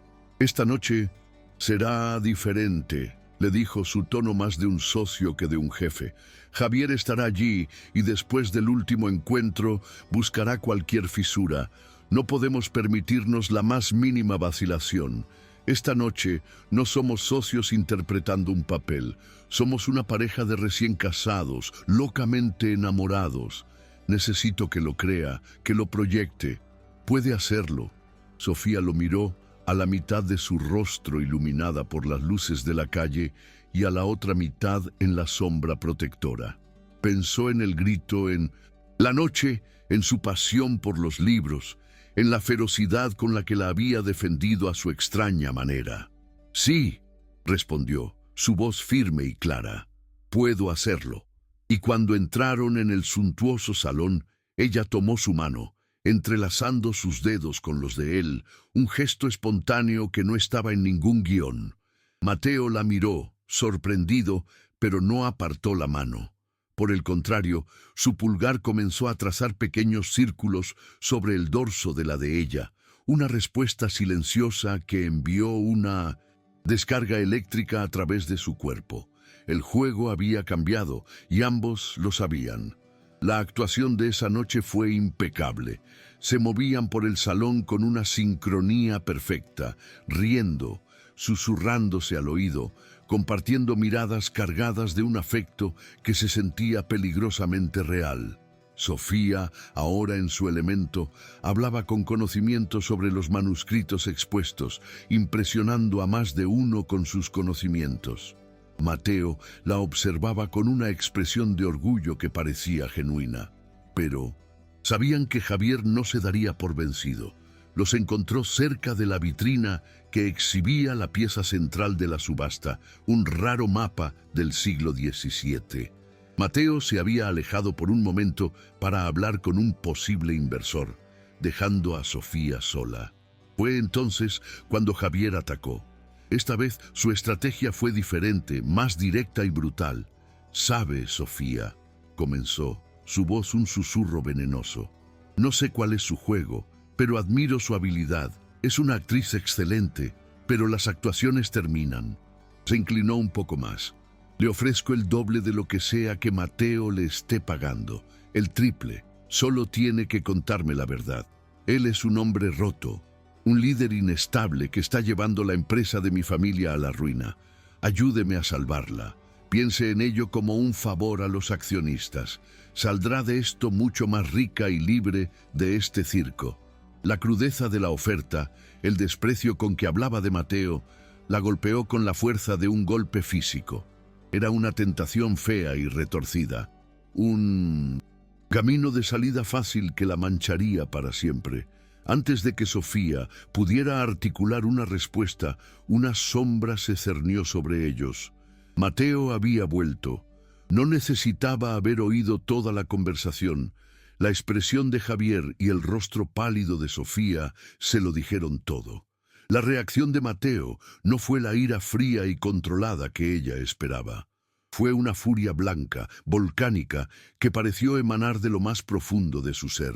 «Esta noche será diferente», le dijo, su tono más de un socio que de un jefe. «Javier estará allí y después del último encuentro buscará cualquier fisura. No podemos permitirnos la más mínima vacilación. Esta noche no somos socios interpretando un papel. Somos una pareja de recién casados, locamente enamorados. Necesito que lo crea, que lo proyecte. Puede hacerlo». Sofía lo miró, a la mitad de su rostro iluminada por las luces de la calle y a la otra mitad en la sombra protectora. Pensó en el grito, en la noche, en su pasión por los libros, en la ferocidad con la que la había defendido a su extraña manera. «Sí», respondió, su voz firme y clara, «puedo hacerlo». Y cuando entraron en el suntuoso salón, ella tomó su mano, entrelazando sus dedos con los de él, un gesto espontáneo que no estaba en ningún guión. Mateo la miró, sorprendido, pero no apartó la mano. Por el contrario, su pulgar comenzó a trazar pequeños círculos sobre el dorso de la de ella, una respuesta silenciosa que envió una descarga eléctrica a través de su cuerpo. El juego había cambiado y ambos lo sabían. La actuación de esa noche fue impecable. Se movían por el salón con una sincronía perfecta, riendo, susurrándose al oído, compartiendo miradas cargadas de un afecto que se sentía peligrosamente real. Sofía, ahora en su elemento, hablaba con conocimiento sobre los manuscritos expuestos, impresionando a más de uno con sus conocimientos. Mateo la observaba con una expresión de orgullo que parecía genuina. Pero sabían que Javier no se daría por vencido. Los encontró cerca de la vitrina que exhibía la pieza central de la subasta, un raro mapa del siglo XVII. Mateo se había alejado por un momento para hablar con un posible inversor, dejando a Sofía sola. Fue entonces cuando Javier atacó. Esta vez su estrategia fue diferente, más directa y brutal. «Sabe, Sofía», comenzó, su voz un susurro venenoso. «No sé cuál es su juego, pero admiro su habilidad. Es una actriz excelente, pero las actuaciones terminan». Se inclinó un poco más. «Le ofrezco el doble de lo que sea que Mateo le esté pagando, el triple. Solo tiene que contarme la verdad. Él es un hombre roto, un líder inestable que está llevando la empresa de mi familia a la ruina. Ayúdeme a salvarla. Piense en ello como un favor a los accionistas. Saldrá de esto mucho más rica y libre de este circo». La crudeza de la oferta, el desprecio con que hablaba de Mateo, la golpeó con la fuerza de un golpe físico. Era una tentación fea y retorcida, un camino de salida fácil que la mancharía para siempre. Antes de que Sofía pudiera articular una respuesta, una sombra se cernió sobre ellos. Mateo había vuelto. No necesitaba haber oído toda la conversación. La expresión de Javier y el rostro pálido de Sofía se lo dijeron todo. La reacción de Mateo no fue la ira fría y controlada que ella esperaba. Fue una furia blanca, volcánica, que pareció emanar de lo más profundo de su ser.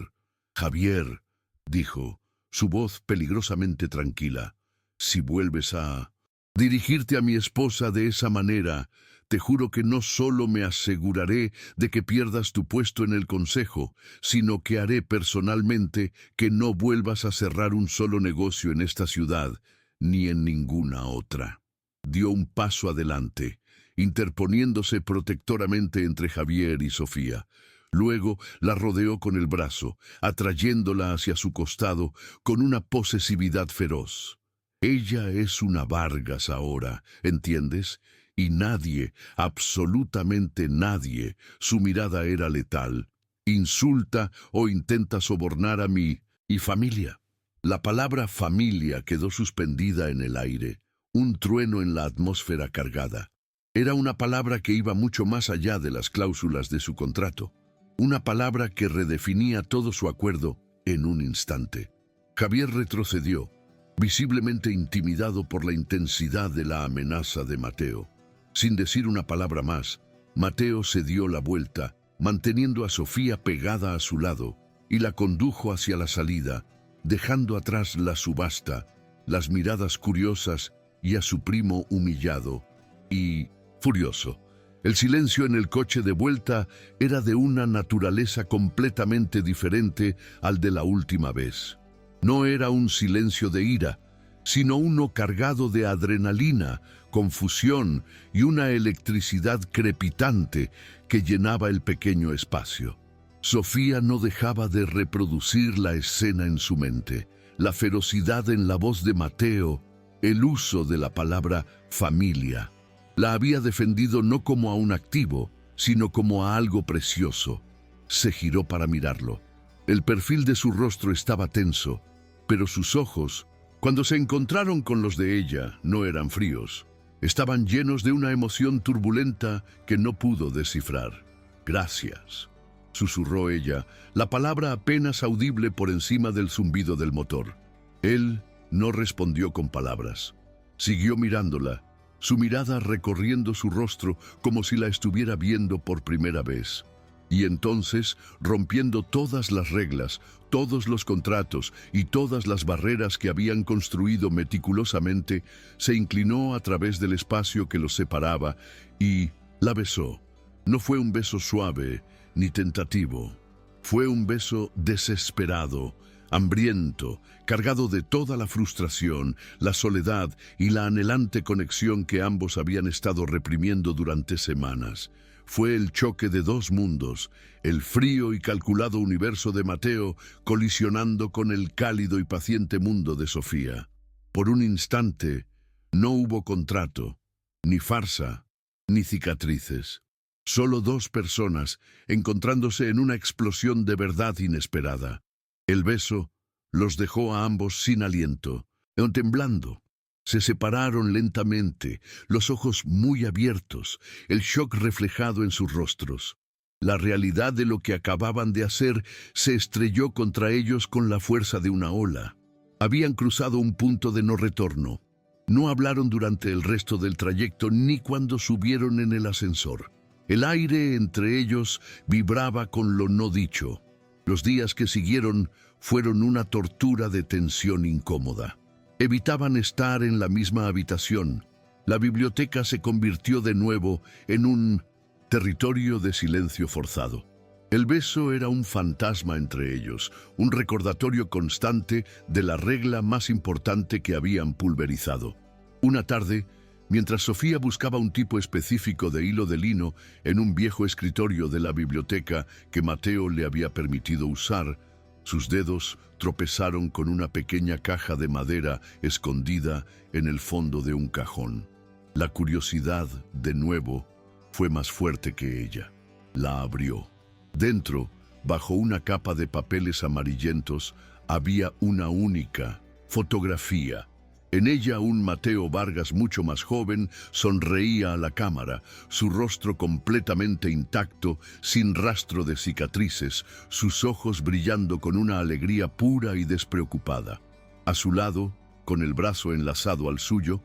«Javier», dijo, su voz peligrosamente tranquila, «si vuelves a dirigirte a mi esposa de esa manera, te juro que no solo me aseguraré de que pierdas tu puesto en el consejo, sino que haré personalmente que no vuelvas a cerrar un solo negocio en esta ciudad, ni en ninguna otra». Dio un paso adelante, interponiéndose protectoramente entre Javier y Sofía. Luego la rodeó con el brazo, atrayéndola hacia su costado con una posesividad feroz. Ella es una Vargas ahora, ¿entiendes? Y nadie, absolutamente nadie, su mirada era letal, insulta o intenta sobornar a mí y familia. La palabra familia quedó suspendida en el aire, un trueno en la atmósfera cargada. Era una palabra que iba mucho más allá de las cláusulas de su contrato. Una palabra que redefinía todo su acuerdo en un instante. Javier retrocedió, visiblemente intimidado por la intensidad de la amenaza de Mateo. Sin decir una palabra más, Mateo se dio la vuelta, manteniendo a Sofía pegada a su lado, y la condujo hacia la salida, dejando atrás la subasta, las miradas curiosas y a su primo humillado y furioso. El silencio en el coche de vuelta era de una naturaleza completamente diferente al de la última vez. No era un silencio de ira, sino uno cargado de adrenalina, confusión y una electricidad crepitante que llenaba el pequeño espacio. Sofía no dejaba de reproducir la escena en su mente, la ferocidad en la voz de Mateo, el uso de la palabra familia. La había defendido no como a un activo, sino como a algo precioso. Se giró para mirarlo. El perfil de su rostro estaba tenso, pero sus ojos, cuando se encontraron con los de ella, no eran fríos. Estaban llenos de una emoción turbulenta que no pudo descifrar. «Gracias», susurró ella, la palabra apenas audible por encima del zumbido del motor. Él no respondió con palabras. Siguió mirándola, su mirada recorriendo su rostro como si la estuviera viendo por primera vez. Y entonces, rompiendo todas las reglas, todos los contratos y todas las barreras que habían construido meticulosamente, se inclinó a través del espacio que los separaba y la besó. No fue un beso suave ni tentativo. Fue un beso desesperado, hambriento, cargado de toda la frustración, la soledad y la anhelante conexión que ambos habían estado reprimiendo durante semanas. Fue el choque de dos mundos, el frío y calculado universo de Mateo colisionando con el cálido y paciente mundo de Sofía. Por un instante, no hubo contrato, ni farsa, ni cicatrices. Solo dos personas encontrándose en una explosión de verdad inesperada. El beso los dejó a ambos sin aliento, temblando. Se separaron lentamente, los ojos muy abiertos, el shock reflejado en sus rostros. La realidad de lo que acababan de hacer se estrelló contra ellos con la fuerza de una ola. Habían cruzado un punto de no retorno. No hablaron durante el resto del trayecto ni cuando subieron en el ascensor. El aire entre ellos vibraba con lo no dicho. Los días que siguieron fueron una tortura de tensión incómoda. Evitaban estar en la misma habitación. La biblioteca se convirtió de nuevo en un territorio de silencio forzado. El beso era un fantasma entre ellos, un recordatorio constante de la regla más importante que habían pulverizado. Una tarde, mientras Sofía buscaba un tipo específico de hilo de lino en un viejo escritorio de la biblioteca que Mateo le había permitido usar, sus dedos tropezaron con una pequeña caja de madera escondida en el fondo de un cajón. La curiosidad, de nuevo, fue más fuerte que ella. La abrió. Dentro, bajo una capa de papeles amarillentos, había una única fotografía. En ella un Mateo Vargas mucho más joven sonreía a la cámara, su rostro completamente intacto, sin rastro de cicatrices, sus ojos brillando con una alegría pura y despreocupada. A su lado, con el brazo enlazado al suyo,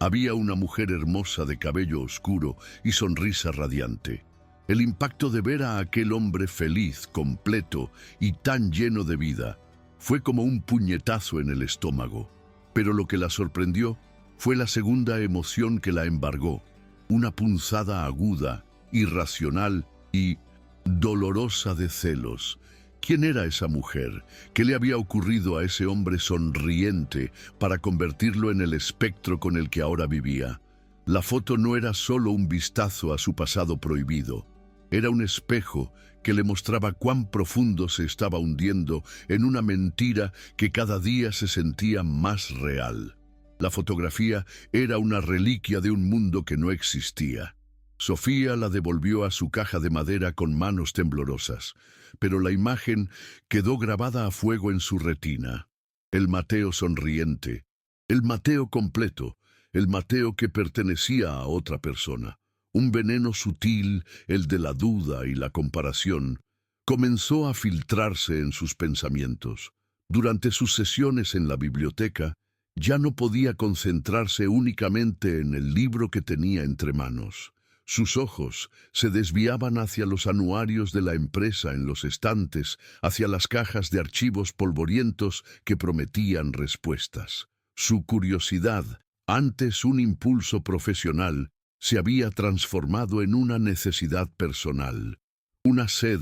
Había una mujer hermosa de cabello oscuro y sonrisa radiante. El impacto de ver a aquel hombre feliz, completo y tan lleno de vida fue como un puñetazo en el estómago. Pero lo que la sorprendió fue la segunda emoción que la embargó, una punzada aguda, irracional y dolorosa de celos. ¿Quién era esa mujer? ¿Qué le había ocurrido a ese hombre sonriente para convertirlo en el espectro con el que ahora vivía? La foto no era solo un vistazo a su pasado prohibido. Era un espejo que le mostraba cuán profundo se estaba hundiendo en una mentira que cada día se sentía más real. La fotografía era una reliquia de un mundo que no existía. Sofía la devolvió a su caja de madera con manos temblorosas, pero la imagen quedó grabada a fuego en su retina. El Mateo sonriente, el Mateo completo, el Mateo que pertenecía a otra persona. Un veneno sutil, el de la duda y la comparación, comenzó a filtrarse en sus pensamientos. Durante sus sesiones en la biblioteca, ya no podía concentrarse únicamente en el libro que tenía entre manos. Sus ojos se desviaban hacia los anuarios de la empresa en los estantes, hacia las cajas de archivos polvorientos que prometían respuestas. Su curiosidad, antes un impulso profesional, se había transformado en una necesidad personal, una sed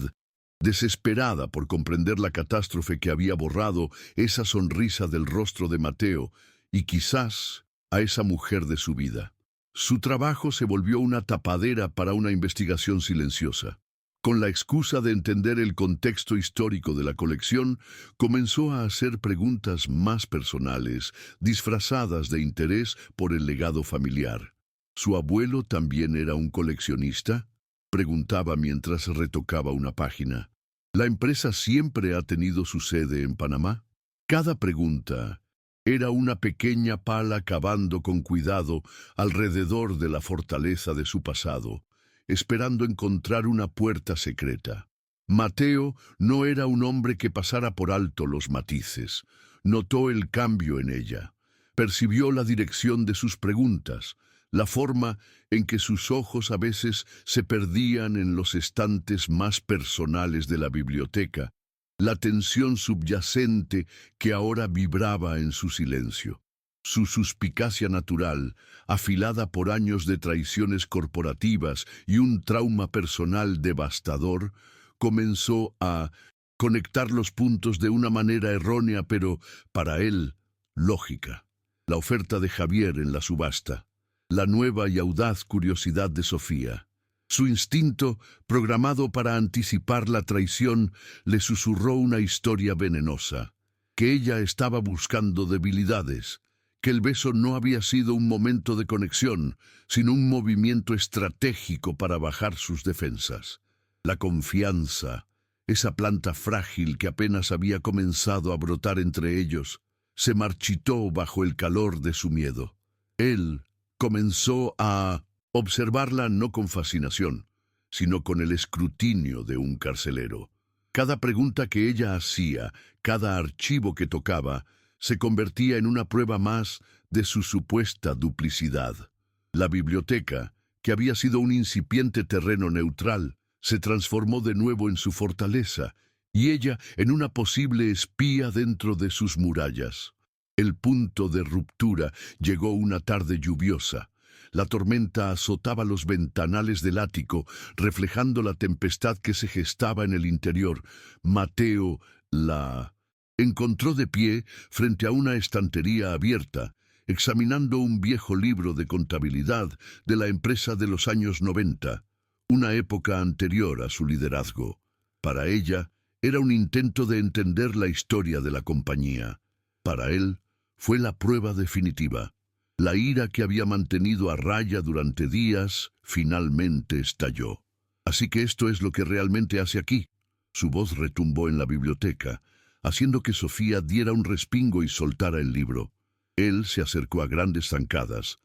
desesperada por comprender la catástrofe que había borrado esa sonrisa del rostro de Mateo y quizás a esa mujer de su vida. Su trabajo se volvió una tapadera para una investigación silenciosa. Con la excusa de entender el contexto histórico de la colección, comenzó a hacer preguntas más personales, disfrazadas de interés por el legado familiar. ¿Su abuelo también era un coleccionista?, preguntaba mientras retocaba una página. ¿La empresa siempre ha tenido su sede en Panamá? Cada pregunta era una pequeña pala cavando con cuidado alrededor de la fortaleza de su pasado, esperando encontrar una puerta secreta. Mateo no era un hombre que pasara por alto los matices. Notó el cambio en ella. Percibió la dirección de sus preguntas, la forma en que sus ojos a veces se perdían en los estantes más personales de la biblioteca, la tensión subyacente que ahora vibraba en su silencio. Su suspicacia natural, afilada por años de traiciones corporativas y un trauma personal devastador, comenzó a conectar los puntos de una manera errónea, pero, para él, lógica. La oferta de Javier en la subasta, la nueva y audaz curiosidad de Sofía. Su instinto, programado para anticipar la traición, le susurró una historia venenosa, que ella estaba buscando debilidades, que el beso no había sido un momento de conexión, sino un movimiento estratégico para bajar sus defensas. La confianza, esa planta frágil que apenas había comenzado a brotar entre ellos, se marchitó bajo el calor de su miedo. Él comenzó a observarla no con fascinación, sino con el escrutinio de un carcelero. Cada pregunta que ella hacía, cada archivo que tocaba, se convertía en una prueba más de su supuesta duplicidad. La biblioteca, que había sido un incipiente terreno neutral, se transformó de nuevo en su fortaleza, y ella en una posible espía dentro de sus murallas. El punto de ruptura llegó una tarde lluviosa. La tormenta azotaba los ventanales del ático, reflejando la tempestad que se gestaba en el interior. Mateo la encontró de pie frente a una estantería abierta, examinando un viejo libro de contabilidad de la empresa de los años 90, una época anterior a su liderazgo. Para ella, era un intento de entender la historia de la compañía. Para él, fue la prueba definitiva. La ira que había mantenido a raya durante días finalmente estalló. Así que esto es lo que realmente hace aquí. Su voz retumbó en la biblioteca, haciendo que Sofía diera un respingo y soltara el libro. Él se acercó a grandes zancadas,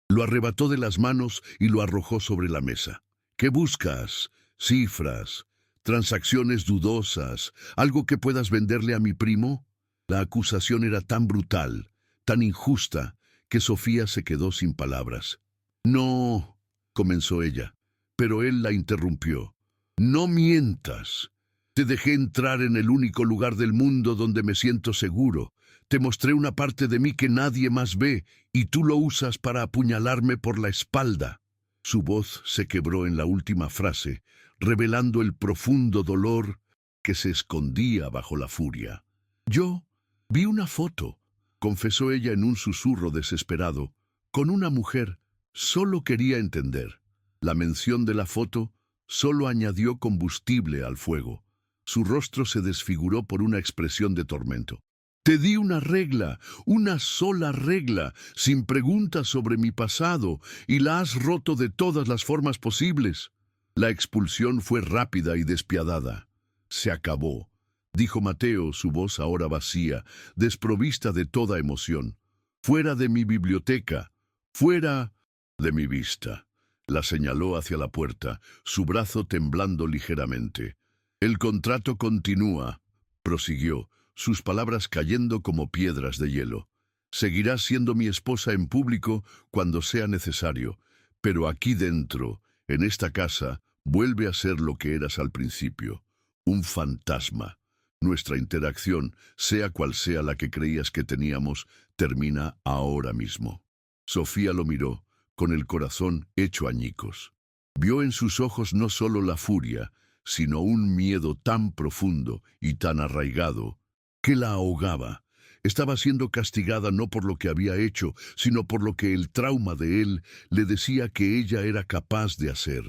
lo arrebató de las manos y lo arrojó sobre la mesa. ¿Qué buscas? Cifras, transacciones dudosas, algo que puedas venderle a mi primo. La acusación era tan brutal, tan injusta, que Sofía se quedó sin palabras. «No», comenzó ella, pero él la interrumpió. «No mientas. Te dejé entrar en el único lugar del mundo donde me siento seguro. Te mostré una parte de mí que nadie más ve, y tú lo usas para apuñalarme por la espalda». Su voz se quebró en la última frase, revelando el profundo dolor que se escondía bajo la furia. «Yo vi una foto», confesó ella en un susurro desesperado, «con una mujer. Solo quería entender». La mención de la foto solo añadió combustible al fuego. Su rostro se desfiguró por una expresión de tormento. «Te di una regla, una sola regla, sin preguntas sobre mi pasado, y la has roto de todas las formas posibles». La expulsión fue rápida y despiadada. «Se acabó», dijo Mateo, su voz ahora vacía, desprovista de toda emoción. «Fuera de mi biblioteca, fuera de mi vista». La señaló hacia la puerta, su brazo temblando ligeramente. «El contrato continúa», prosiguió, sus palabras cayendo como piedras de hielo. «Seguirás siendo mi esposa en público cuando sea necesario, pero aquí dentro, en esta casa, vuelve a ser lo que eras al principio, un fantasma. Nuestra interacción, sea cual sea la que creías que teníamos, termina ahora mismo». Sofía lo miró, con el corazón hecho añicos. Vio en sus ojos no solo la furia, sino un miedo tan profundo y tan arraigado que la ahogaba. Estaba siendo castigada no por lo que había hecho, sino por lo que el trauma de él le decía que ella era capaz de hacer.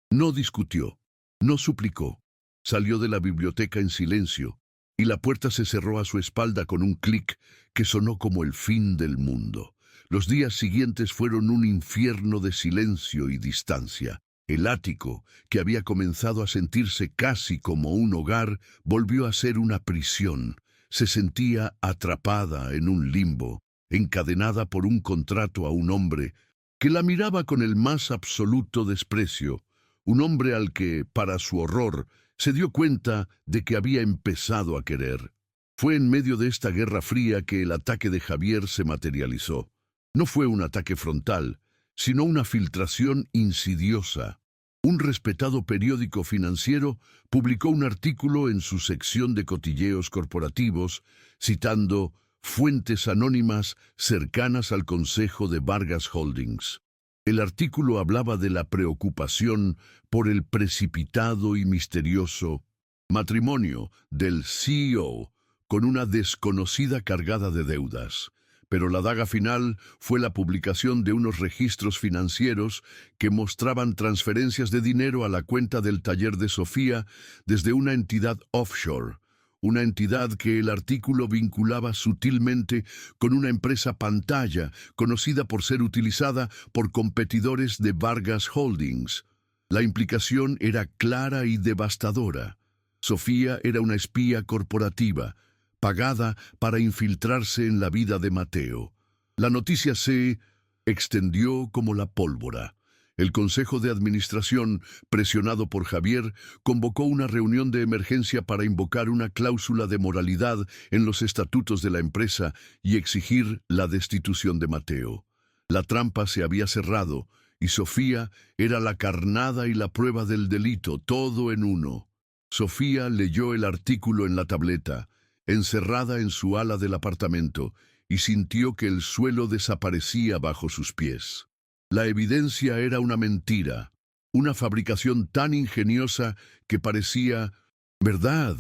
No discutió, no suplicó. Salió de la biblioteca en silencio, y la puerta se cerró a su espalda con un clic que sonó como el fin del mundo. Los días siguientes fueron un infierno de silencio y distancia. El ático, que había comenzado a sentirse casi como un hogar, volvió a ser una prisión. Se sentía atrapada en un limbo, encadenada por un contrato a un hombre que la miraba con el más absoluto desprecio, un hombre al que, para su horror, se dio cuenta de que había empezado a querer. Fue en medio de esta guerra fría que el ataque de Javier se materializó. No fue un ataque frontal, sino una filtración insidiosa. Un respetado periódico financiero publicó un artículo en su sección de cotilleos corporativos, citando fuentes anónimas cercanas al consejo de Vargas Holdings. El artículo hablaba de la preocupación por el precipitado y misterioso matrimonio del CEO con una desconocida cargada de deudas. Pero la daga final fue la publicación de unos registros financieros que mostraban transferencias de dinero a la cuenta del taller de Sofía desde una entidad offshore, una entidad que el artículo vinculaba sutilmente con una empresa pantalla conocida por ser utilizada por competidores de Vargas Holdings. La implicación era clara y devastadora. Sofía era una espía corporativa, pagada para infiltrarse en la vida de Mateo. La noticia se extendió como la pólvora. El Consejo de Administración, presionado por Javier, convocó una reunión de emergencia para invocar una cláusula de moralidad en los estatutos de la empresa y exigir la destitución de Mateo. La trampa se había cerrado y Sofía era la carnada y la prueba del delito, todo en uno. Sofía leyó el artículo en la tableta, encerrada en su ala del apartamento, y sintió que el suelo desaparecía bajo sus pies. La evidencia era una mentira, una fabricación tan ingeniosa que parecía verdad.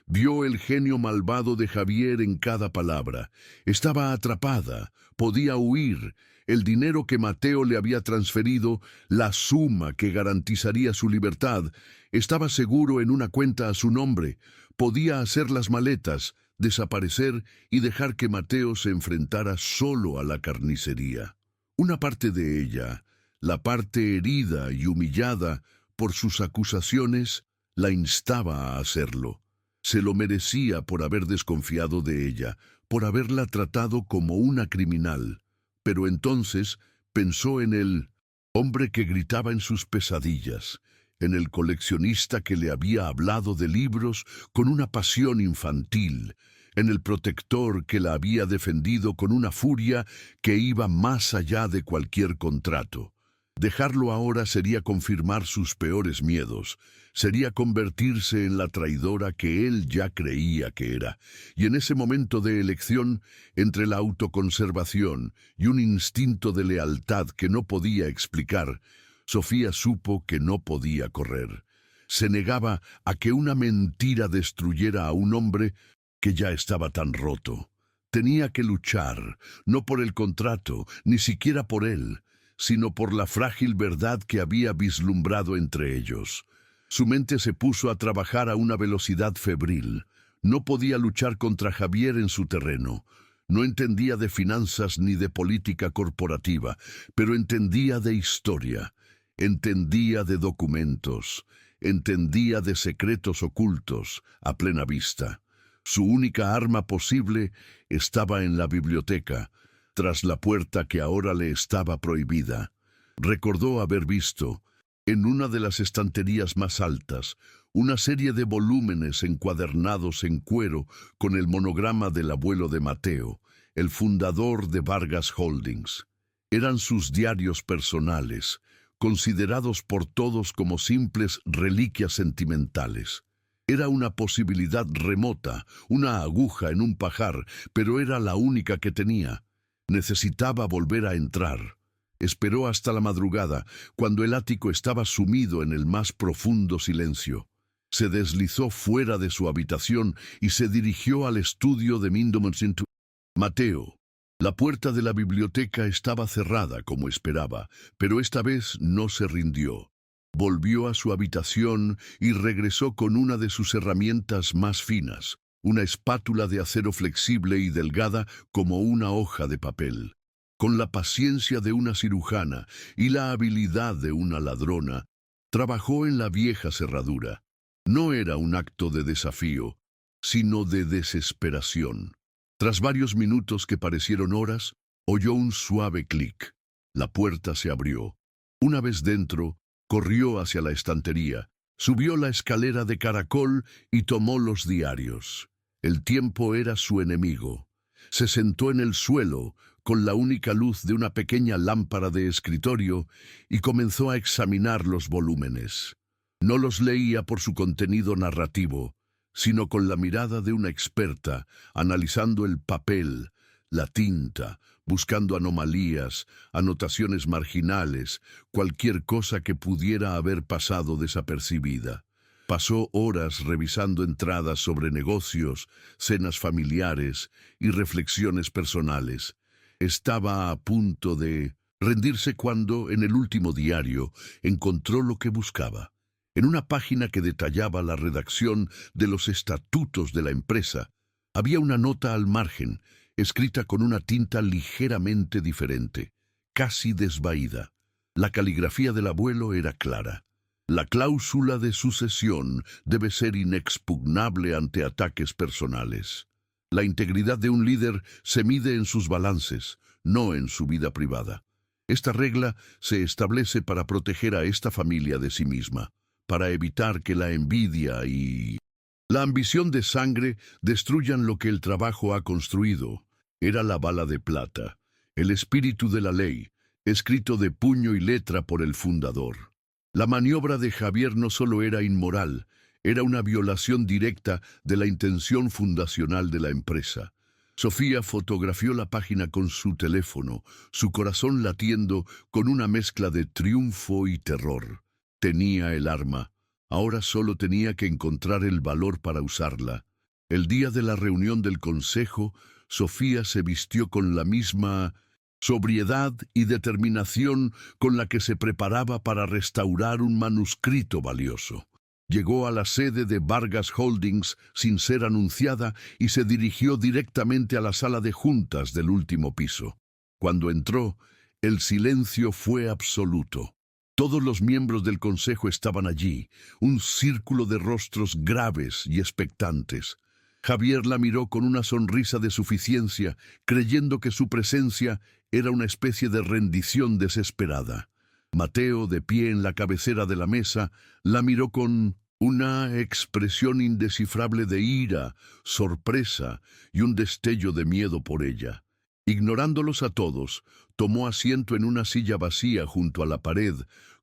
Vio el genio malvado de Javier en cada palabra. Estaba atrapada, podía huir. El dinero que Mateo le había transferido, la suma que garantizaría su libertad, estaba seguro en una cuenta a su nombre. Podía hacer las maletas, desaparecer y dejar que Mateo se enfrentara solo a la carnicería. Una parte de ella, la parte herida y humillada por sus acusaciones, la instaba a hacerlo. Se lo merecía por haber desconfiado de ella, por haberla tratado como una criminal. Pero entonces pensó en el hombre que gritaba en sus pesadillas, en el coleccionista que le había hablado de libros con una pasión infantil, en el protector que la había defendido con una furia que iba más allá de cualquier contrato. Dejarlo ahora sería confirmar sus peores miedos, sería convertirse en la traidora que él ya creía que era. Y en ese momento de elección, entre la autoconservación y un instinto de lealtad que no podía explicar, Sofía supo que no podía correr. Se negaba a que una mentira destruyera a un hombre que ya estaba tan roto. Tenía que luchar, no por el contrato, ni siquiera por él, sino por la frágil verdad que había vislumbrado entre ellos. Su mente se puso a trabajar a una velocidad febril. No podía luchar contra Javier en su terreno. No entendía de finanzas ni de política corporativa, pero entendía de historia, entendía de documentos, entendía de secretos ocultos a plena vista. Su única arma posible estaba en la biblioteca, tras la puerta que ahora le estaba prohibida. Recordó haber visto, en una de las estanterías más altas, una serie de volúmenes encuadernados en cuero con el monograma del abuelo de Mateo, el fundador de Vargas Holdings. Eran sus diarios personales, considerados por todos como simples reliquias sentimentales. Era una posibilidad remota, una aguja en un pajar, pero era la única que tenía. Necesitaba volver a entrar. Esperó hasta la madrugada, cuando el ático estaba sumido en el más profundo silencio. Se deslizó fuera de su habitación y se dirigió al estudio de Mateo. La puerta de la biblioteca estaba cerrada como esperaba, pero esta vez no se rindió. Volvió a su habitación y regresó con una de sus herramientas más finas, una espátula de acero flexible y delgada como una hoja de papel. Con la paciencia de una cirujana y la habilidad de una ladrona, trabajó en la vieja cerradura. No era un acto de desafío, sino de desesperación. Tras varios minutos que parecieron horas, oyó un suave clic. La puerta se abrió. Una vez dentro, corrió hacia la estantería, subió la escalera de caracol y tomó los diarios. El tiempo era su enemigo. Se sentó en el suelo, con la única luz de una pequeña lámpara de escritorio, y comenzó a examinar los volúmenes. No los leía por su contenido narrativo, sino con la mirada de una experta, analizando el papel, la tinta, buscando anomalías, anotaciones marginales, cualquier cosa que pudiera haber pasado desapercibida. Pasó horas revisando entradas sobre negocios, cenas familiares y reflexiones personales. Estaba a punto de rendirse cuando, en el último diario, encontró lo que buscaba. En una página que detallaba la redacción de los estatutos de la empresa, había una nota al margen, escrita con una tinta ligeramente diferente, casi desvaída. La caligrafía del abuelo era clara. La cláusula de sucesión debe ser inexpugnable ante ataques personales. La integridad de un líder se mide en sus balances, no en su vida privada. Esta regla se establece para proteger a esta familia de sí misma, para evitar que la envidia y la ambición de sangre destruyan lo que el trabajo ha construido. Era la bala de plata, el espíritu de la ley, escrito de puño y letra por el fundador. La maniobra de Javier no solo era inmoral, era una violación directa de la intención fundacional de la empresa. Sofía fotografió la página con su teléfono, su corazón latiendo con una mezcla de triunfo y terror. Tenía el arma, ahora solo tenía que encontrar el valor para usarla. El día de la reunión del consejo, Sofía se vistió con la misma sobriedad y determinación con la que se preparaba para restaurar un manuscrito valioso. Llegó a la sede de Vargas Holdings sin ser anunciada y se dirigió directamente a la sala de juntas del último piso. Cuando entró, el silencio fue absoluto. Todos los miembros del consejo estaban allí, un círculo de rostros graves y expectantes. Javier la miró con una sonrisa de suficiencia, creyendo que su presencia era una especie de rendición desesperada. Mateo, de pie en la cabecera de la mesa, la miró con Una expresión indescifrable de ira, sorpresa y un destello de miedo por ella. Ignorándolos a todos, tomó asiento en una silla vacía junto a la pared,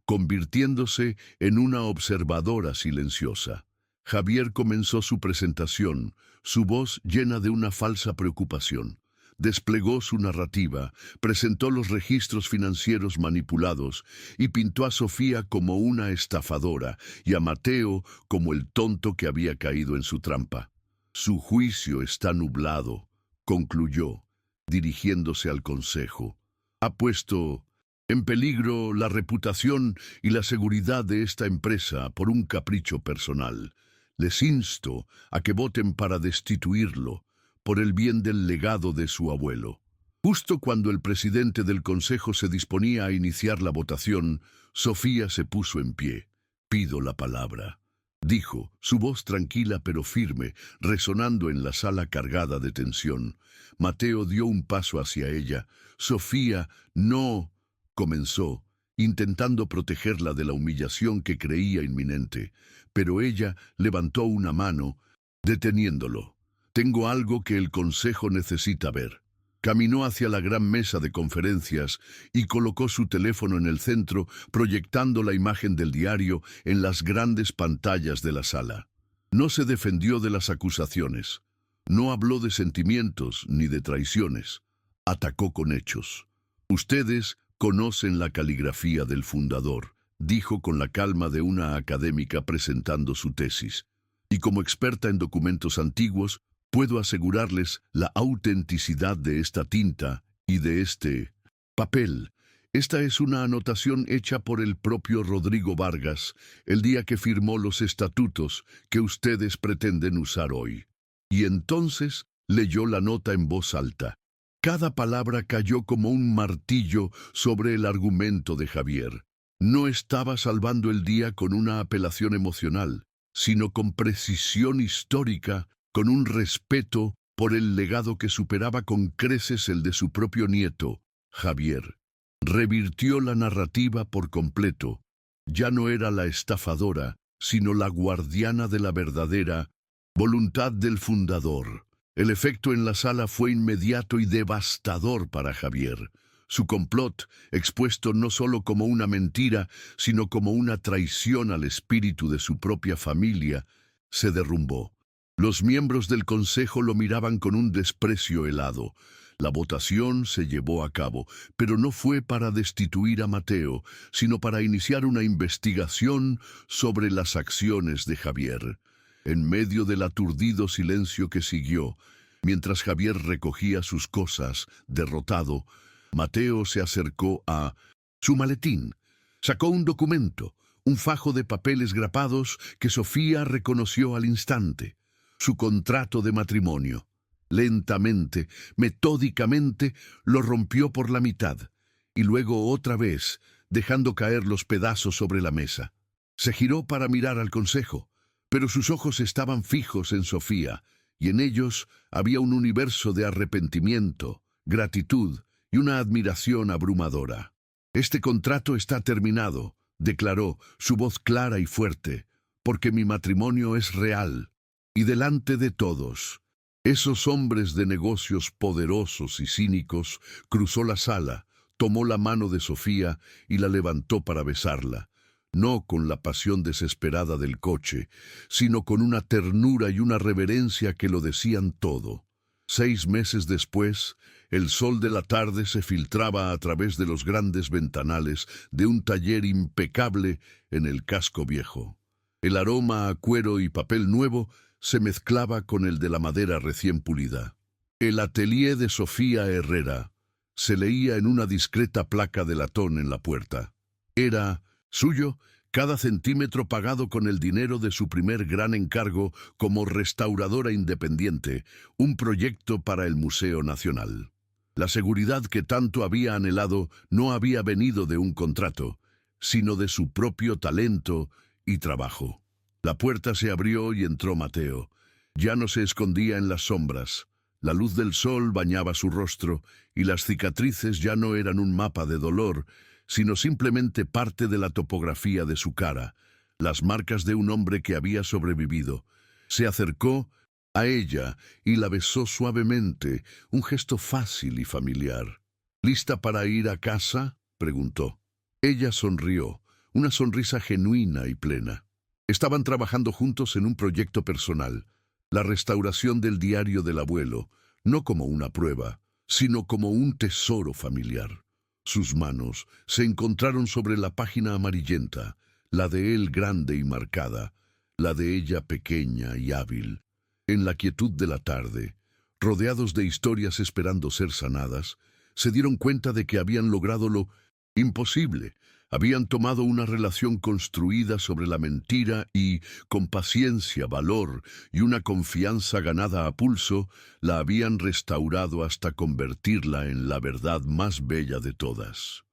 convirtiéndose en una observadora silenciosa. Javier comenzó su presentación, su voz llena de una falsa preocupación. Desplegó su narrativa, presentó los registros financieros manipulados y pintó a Sofía como una estafadora y a Mateo como el tonto que había caído en su trampa. Su juicio está nublado, concluyó, dirigiéndose al consejo. Ha puesto en peligro la reputación y la seguridad de esta empresa por un capricho personal. Les insto a que voten para destituirlo, por el bien del legado de su abuelo. Justo cuando el presidente del consejo se disponía a iniciar la votación, Sofía se puso en pie. «Pido la palabra», dijo, su voz tranquila pero firme, resonando en la sala cargada de tensión. Mateo dio un paso hacia ella. «Sofía, no», comenzó, intentando protegerla de la humillación que creía inminente, pero ella levantó una mano, deteniéndolo. «Tengo algo que el consejo necesita ver». Caminó hacia la gran mesa de conferencias y colocó su teléfono en el centro, proyectando la imagen del diario en las grandes pantallas de la sala. No se defendió de las acusaciones. No habló de sentimientos ni de traiciones. Atacó con hechos. «Ustedes conocen la caligrafía del fundador», dijo con la calma de una académica presentando su tesis. «Y como experta en documentos antiguos, puedo asegurarles la autenticidad de esta tinta y de este papel. Esta es una anotación hecha por el propio Rodrigo Vargas, el día que firmó los estatutos que ustedes pretenden usar hoy». Y entonces leyó la nota en voz alta. Cada palabra cayó como un martillo sobre el argumento de Javier. No estaba salvando el día con una apelación emocional, sino con precisión histórica, con un respeto por el legado que superaba con creces el de su propio nieto, Javier. Revirtió la narrativa por completo. Ya no era la estafadora, sino la guardiana de la verdadera voluntad del fundador. El efecto en la sala fue inmediato y devastador para Javier. Su complot, expuesto no solo como una mentira, sino como una traición al espíritu de su propia familia, se derrumbó. Los miembros del consejo lo miraban con un desprecio helado. La votación se llevó a cabo, pero no fue para destituir a Mateo, sino para iniciar una investigación sobre las acciones de Javier. En medio del aturdido silencio que siguió, mientras Javier recogía sus cosas, derrotado, Mateo se acercó a su maletín. Sacó un documento, un fajo de papeles grapados que Sofía reconoció al instante. Su contrato de matrimonio. Lentamente, metódicamente, lo rompió por la mitad, y luego otra vez, dejando caer los pedazos sobre la mesa. Se giró para mirar al consejo, pero sus ojos estaban fijos en Sofía, y en ellos había un universo de arrepentimiento, gratitud y una admiración abrumadora. «Este contrato está terminado», declaró, su voz clara y fuerte, «porque mi matrimonio es real». Y delante de todos, esos hombres de negocios poderosos y cínicos, cruzó la sala, tomó la mano de Sofía y la levantó para besarla, no con la pasión desesperada del coche, sino con una ternura y una reverencia que lo decían todo. 6 meses después, el sol de la tarde se filtraba a través de los grandes ventanales de un taller impecable en el casco viejo. El aroma a cuero y papel nuevo se mezclaba con el de la madera recién pulida. El atelier de Sofía Herrera se leía en una discreta placa de latón en la puerta. Era suyo cada centímetro pagado con el dinero de su primer gran encargo como restauradora independiente, un proyecto para el Museo Nacional. La seguridad que tanto había anhelado no había venido de un contrato, sino de su propio talento y trabajo. La puerta se abrió y entró Mateo. Ya no se escondía en las sombras. La luz del sol bañaba su rostro y las cicatrices ya no eran un mapa de dolor, sino simplemente parte de la topografía de su cara. las marcas de un hombre que había sobrevivido. Se acercó a ella y la besó suavemente, un gesto fácil y familiar. ¿Lista para ir a casa?, preguntó. Ella sonrió, una sonrisa genuina y plena. Estaban trabajando juntos en un proyecto personal, la restauración del diario del abuelo, no como una prueba, sino como un tesoro familiar. Sus manos se encontraron sobre la página amarillenta, la de él grande y marcada, la de ella pequeña y hábil. En la quietud de la tarde, rodeados de historias esperando ser sanadas, se dieron cuenta de que habían logrado lo imposible. Habían tomado una relación construida sobre la mentira y, con paciencia, valor y una confianza ganada a pulso, la habían restaurado hasta convertirla en la verdad más bella de todas.